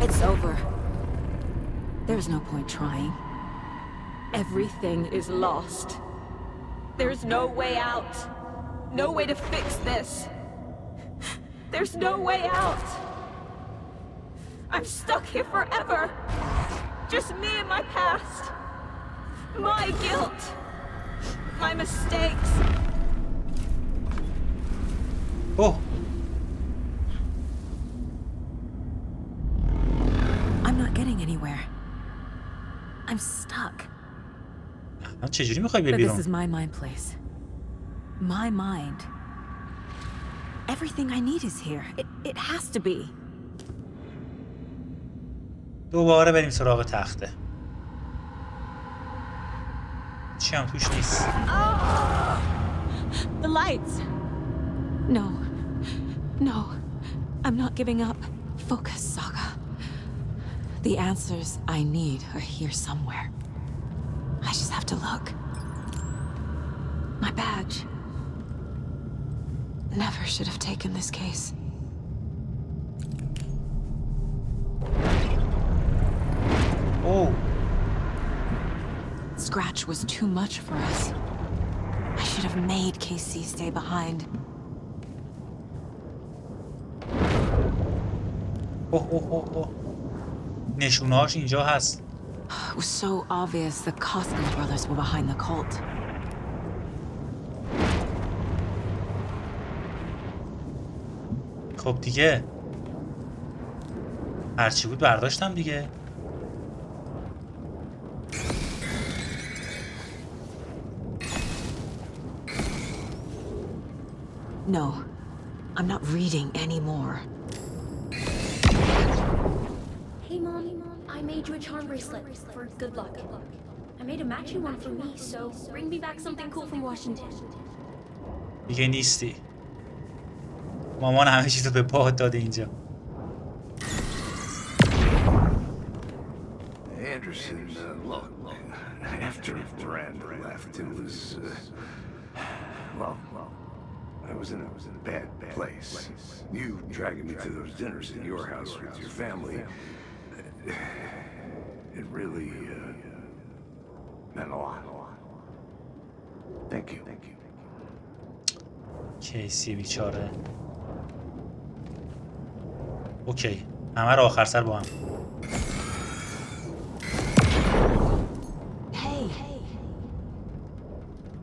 S3: It's over. There's no point trying. Everything is lost.
S15: There's no way out. No way to fix this. There's no way out. I'm stuck here forever. Just me and my past. My guilt. My mistakes.
S1: Oh.
S3: I'm not getting anywhere. I'm stuck.
S1: چجوری میخوای بری
S3: But
S1: بیرون؟
S3: this is my mind place. My mind. Everything I need is here. It has to be.
S1: دوباره بریم سراغ تخته. چی هم توش نیست.
S3: The lights. No. No. I'm not giving up. Focus, Saga. The answers I need are here somewhere. I just have to look. My badge. Never should have taken this case.
S1: Oh.
S3: Scratch was too much for us. I should have made Casey stay behind.
S1: اوه. نشونهاش اینجا هست.
S3: It was so obvious the Koskinen brothers were behind the cult.
S1: خب دیگه هرچی بود برداشتم دیگه.
S3: No, I'm not reading anymore.
S17: Hey Mom, I made you a charm bracelet for good luck. I made a matching one for me, so bring me back something cool from Washington.
S1: دیگه نیستی. مامان همه چیزو به پاهات داده اینجا.
S4: Anderson, look, after Miranda left, it was, well, I was in a bad place. You dragging me to those dinners at your house with your family, it really meant a lot. Thank you.
S1: کیسی بیچاره. اوکی، همه رو آخر سر با هم.
S3: Hey.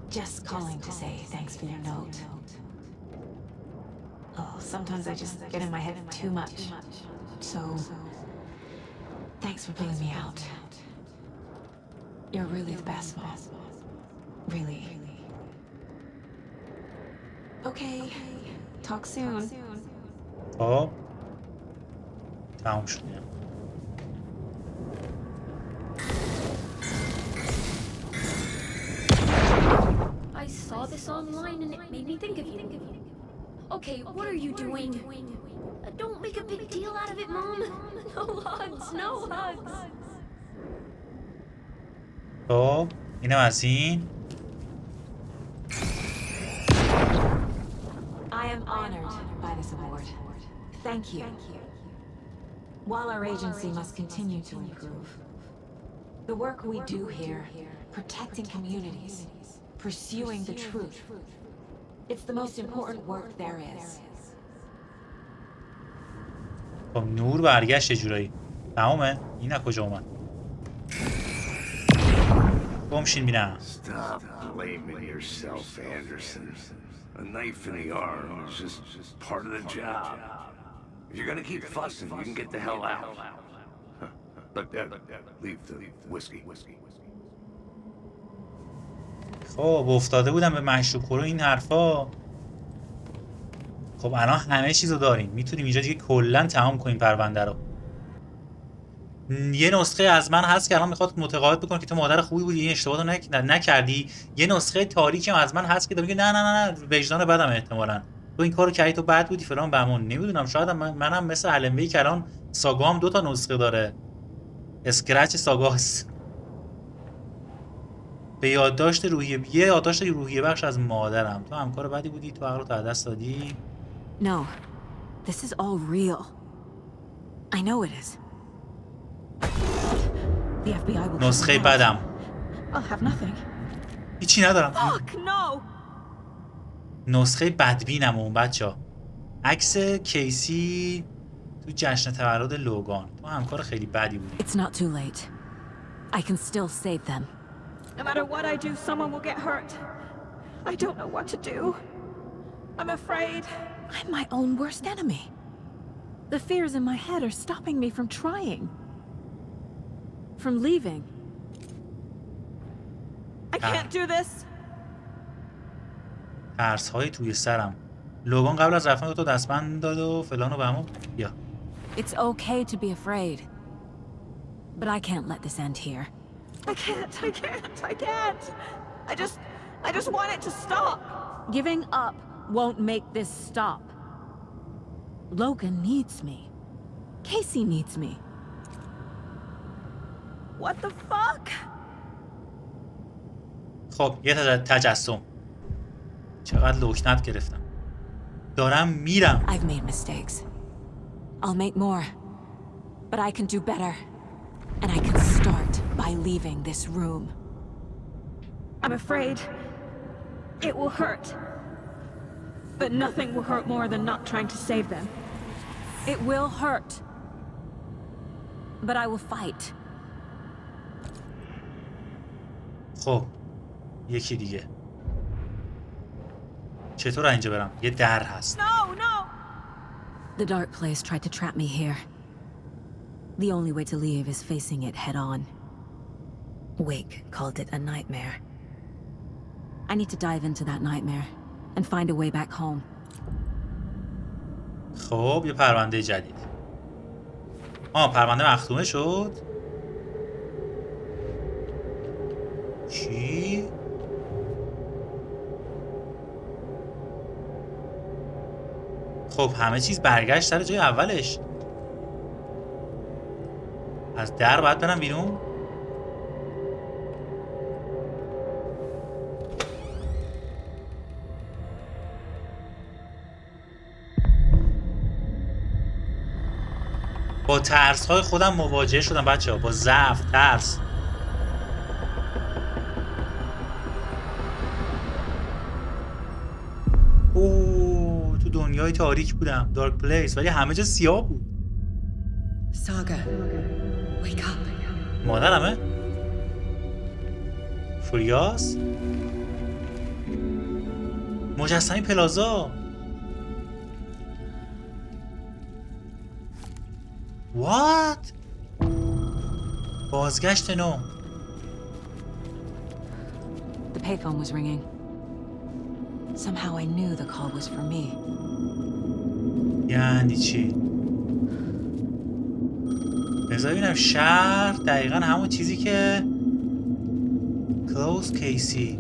S3: Just calling to say thanks for your note. Oh, sometimes I just get in my head too much. So, thanks for pulling me out. You're really the best, Mom. Really. Okay. Talk soon.
S1: خب تمام شد.
S17: I saw this online and it made me think of you. Okay, what are you doing? Don't make a big deal out of it, Mom. No hugs, no hugs.
S1: خب اینم از این.
S3: I am honored by this award. Thank you. While our agency must continue to improve, the work we do here, protecting communities, pursuing the truth, it's the most important work there is.
S1: خب نور برگشت جورایی. تمامه؟ این از کجا اومد؟ گمشین بینم.
S4: Stop blaming yourself, Anderson. A knife in the arm is just part of the job. If you're gonna keep fussing, you can get the hell out. But leave the whiskey.
S1: خب افتاده بودم به مشروب خورو این حرفا. خب الان همه چیزو داریم، میتونیم اینجا دیگه کلا تمام کنیم پرونده رو. یه نسخه از من هست که الان میخواد متقاعد بکنه که تو مادر خوبی بودی، این اشتباه رو نکردی. یه نسخه تاریکی هم از من هست که داره میگه نه وجدان بدم احتمالاً تو این کارو کردی، تو بد بودی فلان بهمون. نمیدونم، شاید منم مثل علموی که الان ساگا هم 2 نسخه داره. اسکرچ ساگا هست. به یادداشت روحیه، یه یادداشت روحیه بخش از مادرم. تو همکار بدی بودی، تو عقل رو از دست دادی.
S3: No, this is all real. I know it is. The FBI will.
S1: نسخه بدم.
S3: I'll have nothing.
S1: هیچی ندارم.
S15: Fuck, no.
S1: نسخه بدبینم اون بچه. عکس کیسی تو جشن تولد لوگان. تو همکار خیلی بدی بودی.
S3: It's not too late. I can still save them.
S15: No matter what I do, someone will get hurt. I don't know what to do. I'm afraid.
S3: I'm my own worst enemy. The fears in my head are stopping me from trying. From leaving.
S15: I can't do this.
S1: ترس های توی سرم. لوگان قبل از رفتن تو دستبند داد و فلان و بهمان. بیا.
S3: It's okay to be afraid. But I can't let this end here.
S15: I can't. I just want it to stop.
S3: Giving up won't make this stop. Logan needs me. Casey needs me.
S15: What the fuck?
S1: خب یه تجسم. چقدر لکنت گرفتم. دارم میرم.
S3: I've made mistakes. I'll make more. But I can do better. And I can start by leaving this room.
S15: I'm afraid it will hurt. But nothing will hurt more than not trying to save them.
S3: It will hurt. But I will fight.
S1: خب یکی دیگه. چطور اینجا برم؟ یه در هست.
S15: No.
S3: The dark place tried to trap me here. The only way to leave is facing it head on. Wake called it a nightmare. I need to dive into that nightmare and find a way back home.
S1: خب یه پرونده جدید. پرونده مختومه شد. چی؟ خب همه چیز برگشت سر جای اولش. از در باید برم بیرون. با ترس های خودم مواجه شدم بچه ها. با ضعف، ترس. تو دنیای تاریک بودم. دارک پلیس. ولی همه جا سیاه بود.
S18: Saga, wake up.
S1: مادرمه؟ فوریاس؟ مجسمه پلازا. What؟ بازگشت نو.
S3: The payphone was ringing. Somehow I knew the call was for me.
S1: یعنی چی؟ بذار ببینم. شهر دقیقا همون چیزی که کلوز کیسی.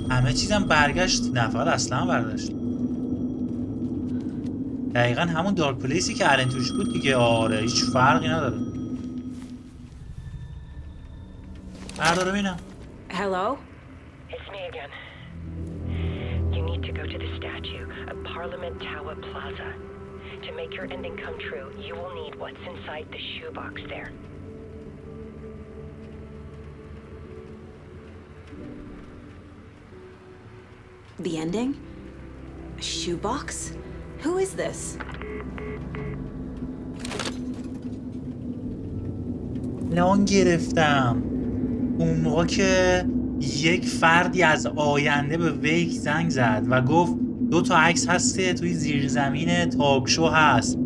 S1: همه چیزم برگشت. نه فقط اصلا برگشت. دقیقا همون دارک پلیسی که الان توش بود دیگه. آره هیچ فرقی نداره. برداره ببینم.
S11: Hello? It's me again. You need to go to the statue of Parliament Tower Plaza. To make your ending come true, you will need what's inside the shoebox there.
S3: The ending? A shoebox? Who is this?
S1: نان گرفتم. اون موقع که یک فردی از آینده به ویک زنگ زد و گفت 2 عکس هسته توی زیرزمین تاکشو هست.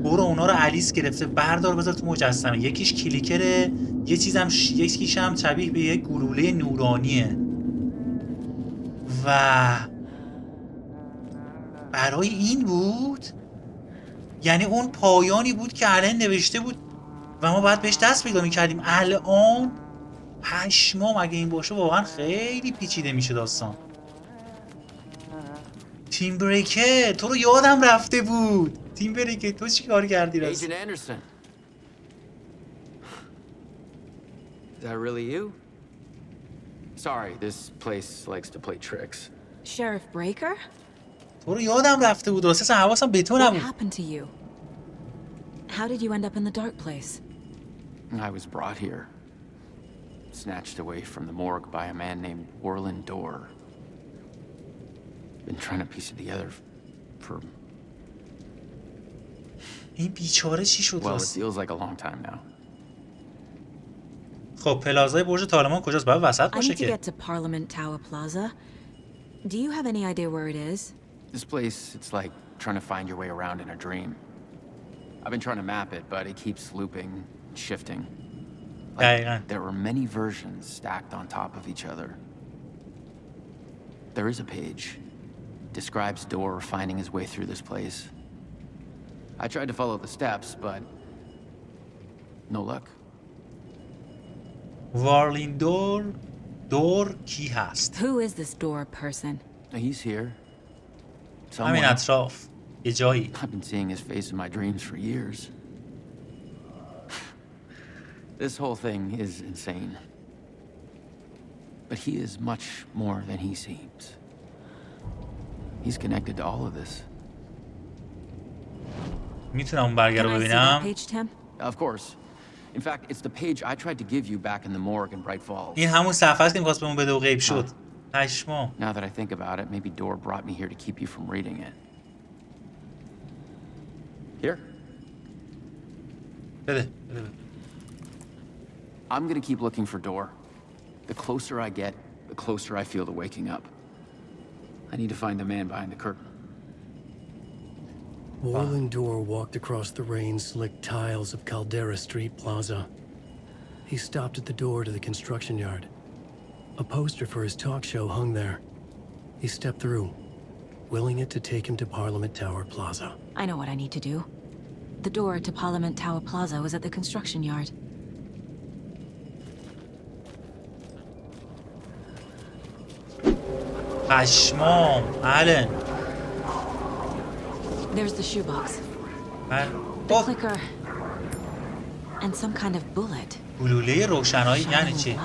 S1: برو اونا رو الیس گرفته. بردار بذار تو مجسمه. یکیش کلیکره. یکیش هم شبیه به یک گلوله نورانیه. و برای این بود. یعنی اون پایانی بود که الان نوشته بود و ما باید بهش دست پیدا می‌کردیم. الان پشمام اگه این باشه واقعا خیلی پیچیده میشه داستان. تیم بریکر تو رو یادم رفته بود. تیم بریکر تو چی کار کردی راست؟
S19: Agent Anderson. Is that really you? Sorry, this place likes to play tricks.
S3: Sheriff Breaker?
S1: تو رو یادم رفته بود. واسه حواسم به تو نبود.
S3: What happened to you? How did you end up in the dark place?
S19: I was brought here. snatched away from the morgue by a man named Orland Dorr. Been trying to piece it together for...
S1: این بیچاره چی شد؟
S19: Well, it feels like a long time now.
S1: خب پلازای برج تالمان کجاست؟ باید وسط
S3: I
S1: باشه
S3: need to
S1: که.
S3: get to Parliament Tower Plaza. Do you have any idea where it is?
S19: This place, it's like trying to find your way around in a dream. I've been trying to map it, but it keeps looping, shifting. Like, there are many versions stacked on top of each other. There is a page. Describes Dorr finding his way through this place. I tried to follow the steps, but no luck.
S1: وارلین دور کی هست؟
S3: Who is this Dorr person?
S19: He's here.
S1: همین اطراف یه جایی.
S19: I've been seeing his face in my dreams for years. This whole thing is insane. But he is much more than he seems. He's connected to all of this.
S1: میتونم اون برگر رو ببینم؟
S19: Of course. In fact, it's the page I tried to give you back in the morgue in Bright Falls.
S1: این همون صفحه است که می‌خواست بهمون بده و غیب شد. پشمام.
S19: Now that I think about it, maybe Dorr brought me here to keep you from reading it. Here.
S1: بده.
S19: I'm gonna keep looking for Dorr. The closer I get, the closer I feel to waking up. I need to find the man behind the curtain.
S10: Orland Dorr walked across the rain-slicked tiles of Caldera Street Plaza. He stopped at the door to the construction yard. A poster for his talk show hung there. He stepped through, willing it to take him to Parliament Tower Plaza.
S3: I know what I need to do. The door to Parliament Tower Plaza was at the construction yard.
S1: پشمام آلن.
S3: There's the shoebox. The clicker. And some kind of bullet.
S1: گلوله روشنایی یعنی چی؟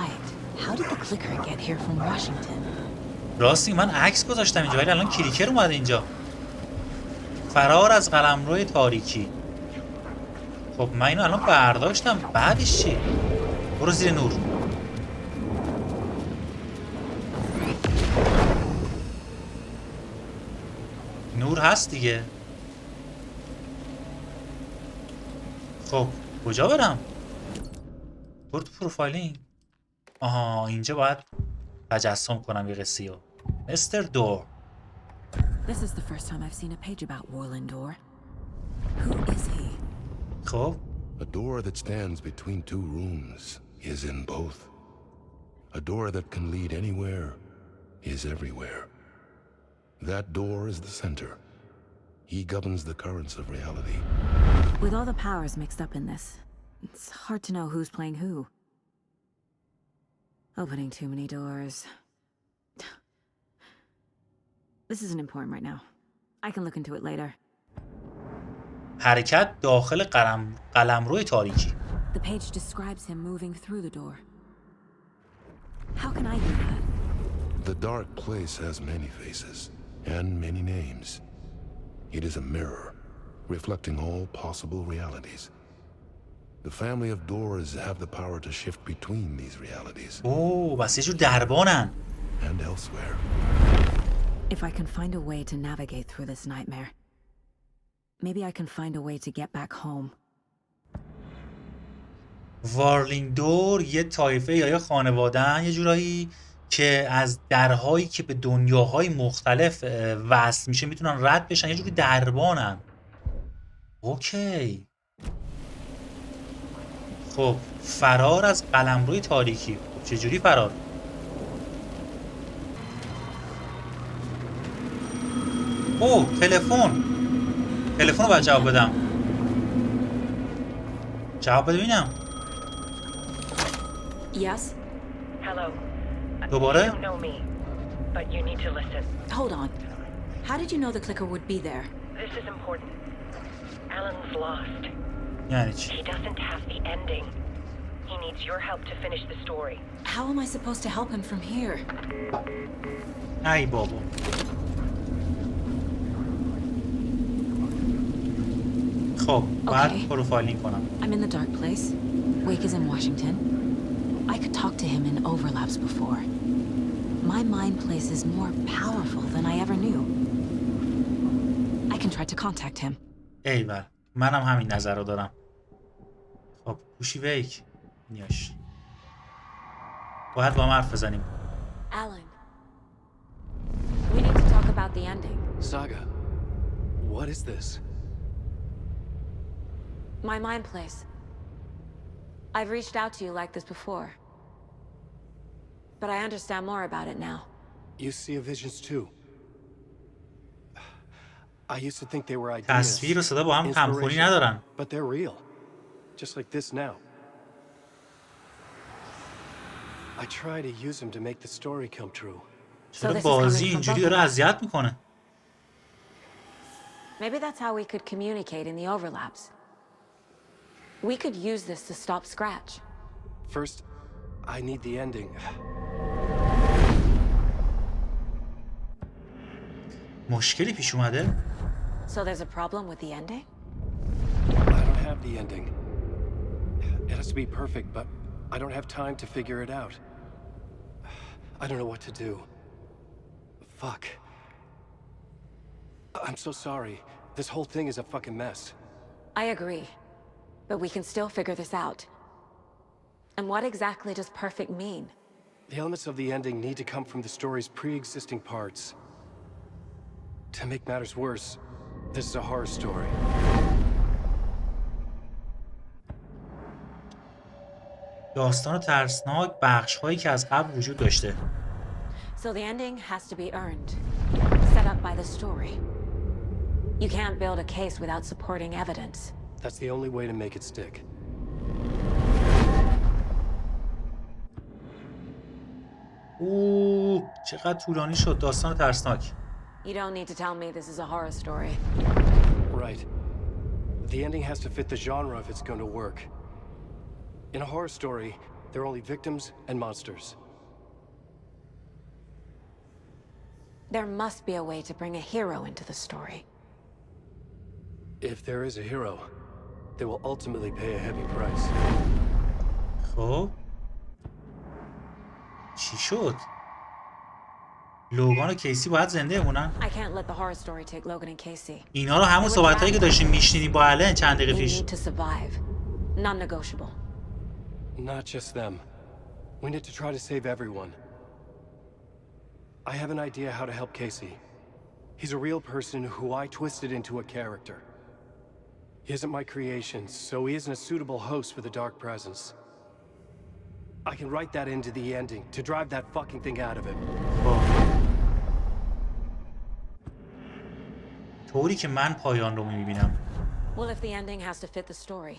S3: How did the clicker get here from Washington?
S1: راستی من عکس گذاشتم اینجا ولی الان کلیکر اومده اینجا. فرار از قلمرو تاریکی. خب من اینو الان برداشتم بعدش چی؟ برو زیر نور. نور هست دیگه. خب کجا برم؟ برو تو پروفایلینگ. آها اینجا باید تجسم کنم یه قصه رو. مستر دور.
S3: This is the first time I've seen a page about Orland Dorr. Who is he?
S1: خب.
S20: A door that stands between two rooms is in both. A door that can lead anywhere is everywhere. That door is the center. He governs the currents of reality.
S3: With all the powers mixed up in this, it's hard to know who's playing who. Opening too many doors. This isn't important right now. I can look into it later.
S1: حرکت داخل قلمرو تاریکی.
S3: The page describes him moving through the door. How can I do that?
S20: The dark place has many faces and many names. It is a mirror, reflecting all possible realities. The family of Doors have the power to shift between these realities.
S1: Oh, بس یه جور دربانن.
S20: And elsewhere.
S3: If I can find a way to navigate through this nightmare, maybe I can find a way to get back home.
S1: وارلینگ دور یه طایفه یا یه خانواده‌ان یه جورایی که از درهایی که به دنیاهای مختلف وصل میشه میتونن رد بشن، یه جوری دربانن. اوکی. خب فرار از قلمروی تاریکی. خب چجوری فرار؟ اوه تلفن رو باید جواب بدم. جواب بده ببینم.
S11: Yes. Hello.
S1: دوباره؟
S11: You don't know me, but you need to listen.
S3: Hold on. How did you know the clicker would be there?
S11: This is important. Alan's lost.
S1: یعنی چی؟
S11: He doesn't have the ending. He needs your help to finish the story.
S3: How am I supposed to help him from here?
S1: ای بابا. خب باید پروفایلینگ کنم.
S3: I'm in the dark place. Wake is in Washington. I could talk to him in overlaps before. My mind place is more powerful than I ever knew. I can try to contact him.
S1: ایول منم همین نظر رو دارم. خب گوشی ویک نیاش باید با هم حرف بزنیم.
S3: Alan, we need to talk about the ending.
S10: Saga, what is this?
S3: My mind place. I've reached out to you like this before. But I understand more about it now.
S10: You see visions too. I used to think they were ideas.
S1: تصویر و صدا با هم همخوانی ندارن.
S10: But they're real. Just like this now. I try to use them to make the story come true.
S1: چرا بازی اینجوری داره اذیت میکنه؟
S3: Maybe that's how we could communicate in the overlaps. We could use this to stop Scratch.
S10: First, I need the ending.
S1: مشکلی پیش اومده؟
S3: So there's a problem with the ending?
S10: I don't have the ending. It has to be perfect, but I don't have time to figure it out. I don't know what to do. Fuck. I'm so sorry. This whole thing is a fucking mess.
S3: I agree. But we can still figure this out. And what exactly does perfect mean?
S10: The elements of the ending need to come from the story's pre-existing parts. To make matters worse, this is a horror story.
S1: داستان ترسناک بخش‌هایی که از قبل وجود داشته.
S3: So the ending has to be earned, set up by the story. You can't build a case without supporting evidence.
S10: That's the only way to make it stick.
S1: اوه چقدر طولانی شد داستان ترسناک.
S3: You don't need to tell me this is a horror story.
S10: Right. The ending has to fit the genre if it's going to work. In a horror story, there are only victims and monsters.
S3: There must be a way to bring a hero into the story.
S10: If there is a hero, they will ultimately pay a heavy price.
S1: خب چی شد؟ لوگان و کیسی باید زنده بمونن؟
S3: I can't let the horror story take Logan and Casey.
S1: اینا رو همون صحبتایی که داشتیم میشنیدیم با الن چند دقیقه پیش.
S3: They need to survive. Non-negotiable.
S10: Not just them. We need to try to save everyone. I have an idea how to help Casey. He's a real person who I twisted into a character. He isn't my creation, so he isn't a suitable host for the Dark Presence. I can write that into the ending to drive that fucking thing out of him.
S1: طوری که من پایان رو میبینم.
S3: Well, if the ending has to fit the story,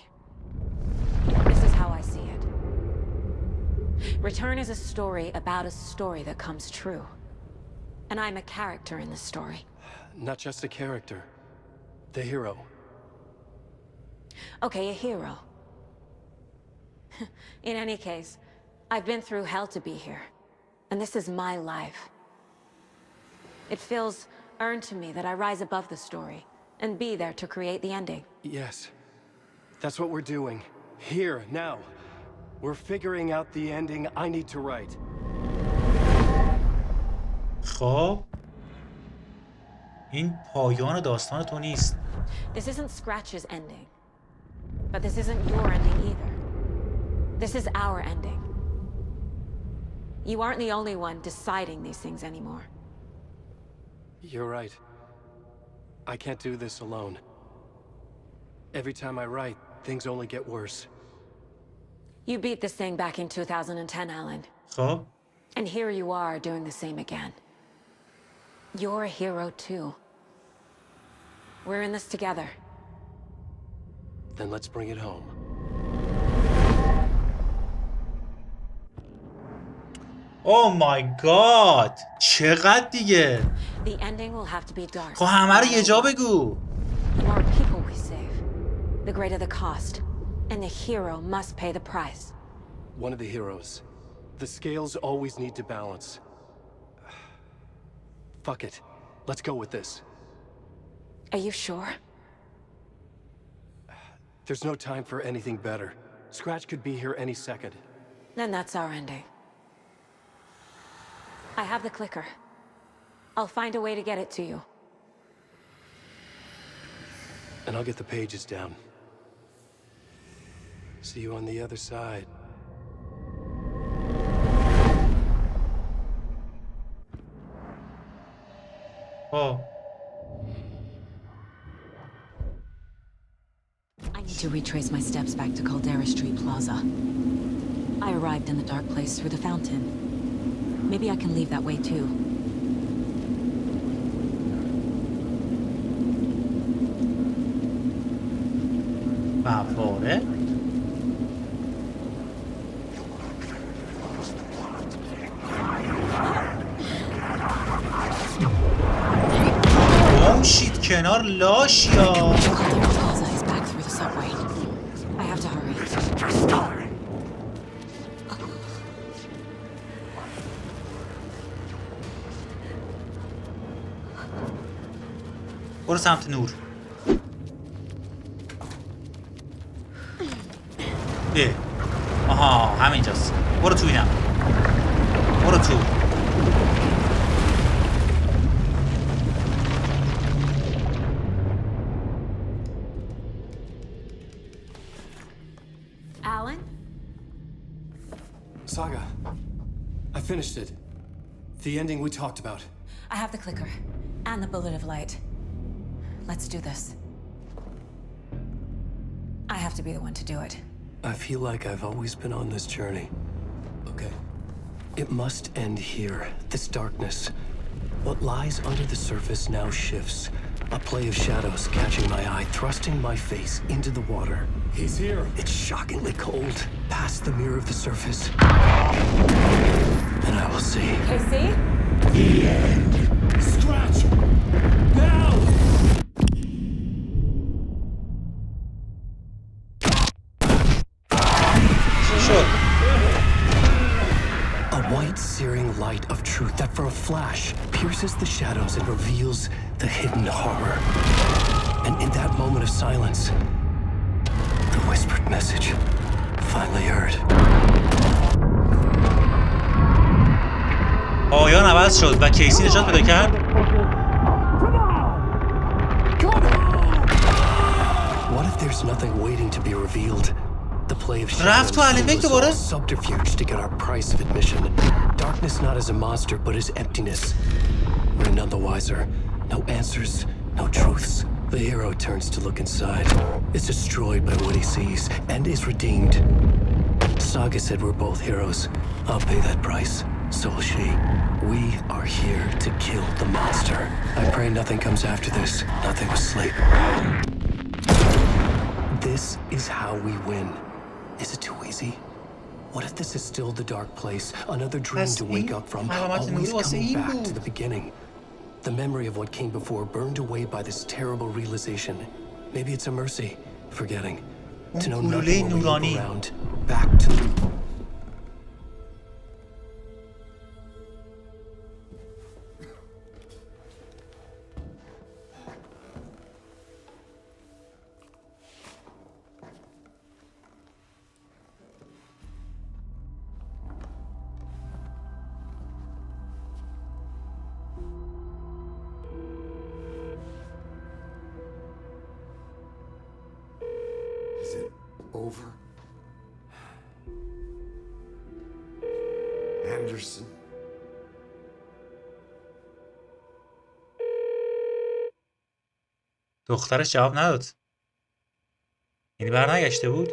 S3: this is how I see it. Return is a story about a story that comes true. And I'm a character in the story.
S10: Not just a character. The hero.
S3: Okay, a hero. In any case, I've been through hell to be here. And this is my life. It feels earned to me that I rise above the story and be there to create the ending.
S10: Yes. That's what we're doing. Here, now. We're figuring out the ending I need to write.
S1: خب این پایان داستان تو نیست.
S3: This isn't Scratch's ending. But this isn't your ending either. This is our ending. You aren't the only one deciding these things anymore.
S10: You're right. I can't do this alone. Every time I write, things only get worse.
S3: You beat this thing back in 2010, Alan.
S1: خب
S3: And here you are doing the same again. You're a hero too. We're in this together.
S10: Then let's bring it home.
S1: Oh my god چقدر دیگه؟
S3: The ending will have to be dark.
S1: خب همه رو یه جا بگو.
S3: The more people we save, the greater the cost. And the hero must pay the price.
S10: One of the heroes. The scales always need to balance. Fuck it. Let's go with this.
S3: Are you sure?
S10: There's no time for anything better. Scratch could be here any second.
S3: Then that's our ending. I have the clicker. I'll find a way to get it to you.
S10: And I'll get the pages down. See you on the other side.
S3: Oh. I need to retrace my steps back to Caldera Street Plaza. I arrived in the dark place through the fountain. Maybe I can leave that way too.
S1: favore. Oh shit, کنار لاشیا. برو سمت نور. آها همینجاست. برو تو اینم. برو تو.
S3: Alan?
S10: Saga, I finished it. The ending we talked about.
S3: I have the clicker and the bullet of light. Let's do this. I have to be the one to do it.
S10: I feel like I've always been on this journey. Okay. It must end here, this darkness. What lies under the surface now shifts. A play of shadows catching my eye, thrusting my face into the water. He's here. It's shockingly cold, past the mirror of the surface. And I will see.
S3: Casey?
S10: The end. Scratch! Now! A white, searing light of truth that for a flash pierces the shadows and reveals the hidden horror. And in that moment of silence, the whispered message finally heard.
S1: پایان عوض شد و کیسی نجات پیدا کرد.
S10: What if there's nothing waiting to be revealed? The play of
S1: رفت تو الوک دوباره.
S10: Subterfuge to get our price of admission. Darkness not as a monster, but as emptiness. We're none the wiser. No answers, no truths. The hero turns to look inside. Is destroyed by what he sees, and is redeemed. Saga said we're both heroes. I'll pay that price. So will she. We are here to kill the monster. I pray nothing comes after this. Nothing will sleep. This is how we win. Is it too easy? What if this is still the dark place? Another dream to wake up from, always coming back to the beginning. The memory of what came before burned away by this terrible realization. Maybe it's a mercy, forgetting. To know nothing will loop around, back to...
S4: Over? Anderson?
S1: دخترش جواب نداد. یعنی برنگشته بود.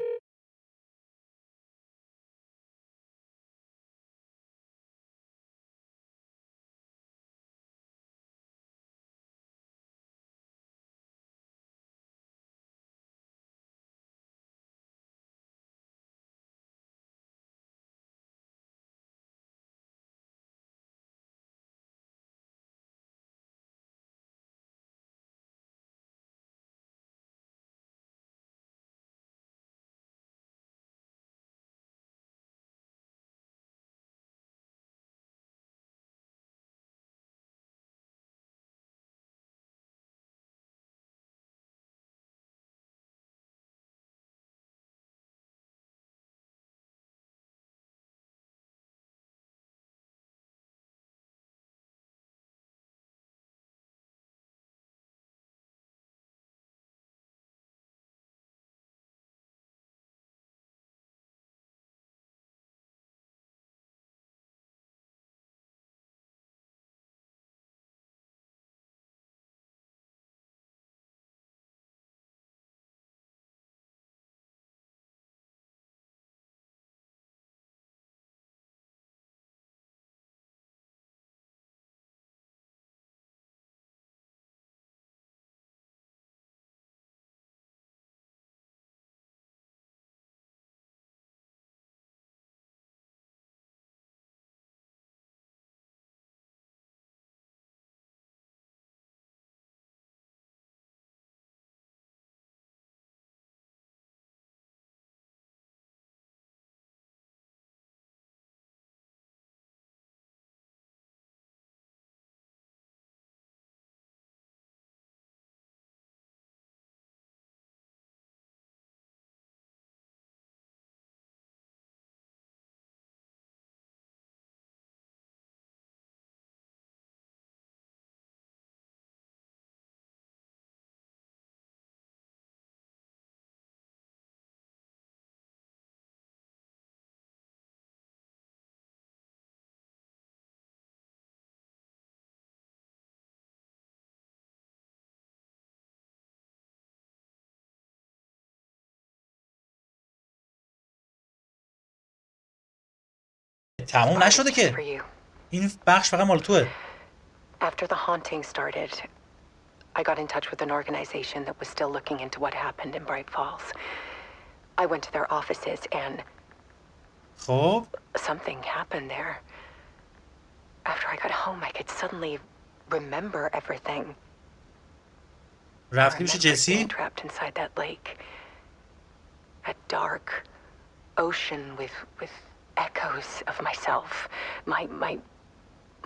S1: تموم نشده که. این بخش فقط مال توه.
S11: After the haunting started, I got in touch with an organization that was still looking into what happened in Bright Falls. I went to their offices and
S1: خب
S11: something happened there. After I got home, I could suddenly remember everything.
S1: رفتی میشه جسی؟
S11: Trapped inside that lake. A dark ocean with echoes of myself,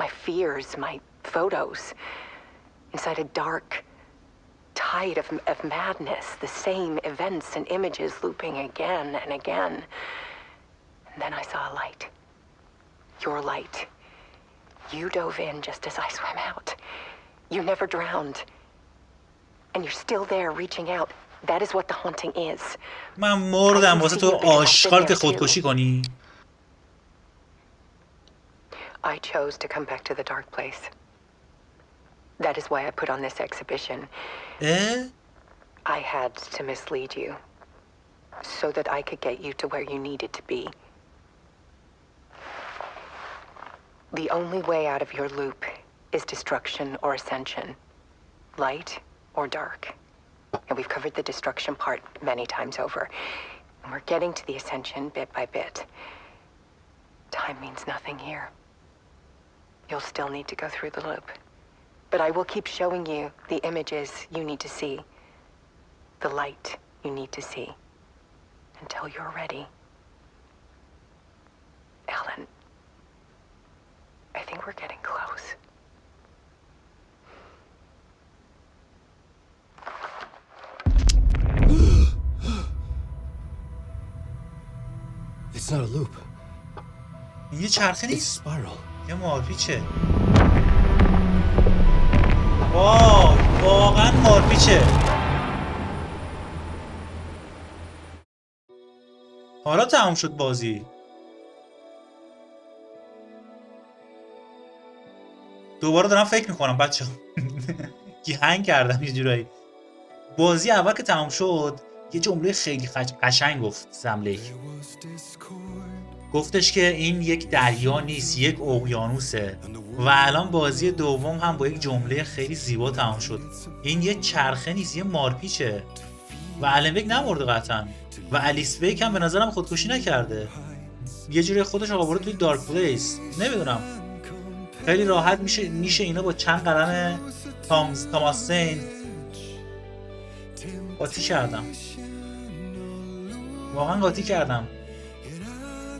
S11: my fears, my photos. Inside a dark tide of madness, the same events and images looping again and again. And then I saw a light. Your light. You dove in just as I swam out. You never drowned. And you're still there reaching out. That is what the haunting is.
S1: من مردم واسه تو آشغال که خودکشی کنی.
S11: I chose to come back to the dark place. That is why I put on this exhibition. I had to mislead you so that I could get you to where you needed to be. The only way out of your loop is destruction or ascension, light or dark. And we've covered the destruction part many times over. And we're getting to the ascension bit by bit. Time means nothing here. You'll still need to go through the loop. But I will keep showing you the images you need to see. The light you need to see. Until you're ready. Ellen, I think we're getting close.
S10: It's not a loop.
S1: یه چرخه نیست. یه مارپیچه. واو واقعا مارپیچه. حالا تموم شد بازی. دوباره دارم فکر میکنم بچه گیهنگ کردم یه جورایی. بازی اول که تموم شد یه جمله خیلی قشنگ گفت سملیک. گفتش که این یک دریا نیست، یک اقیانوسه. و الان بازی دوم هم با یک جمله خیلی زیبا تمام شد. این یه چرخه نیست، یه مارپیچه. و الن ویک نمرده قطعا. و الیس ویک هم به نظرم خودکشی نکرده. یه جوری خودش آورده توی دارک پلیس. نمیدونم. خیلی راحت میشه اینا با چند قلم توماس سین قاطی کردم. واقعا قاطی کردم.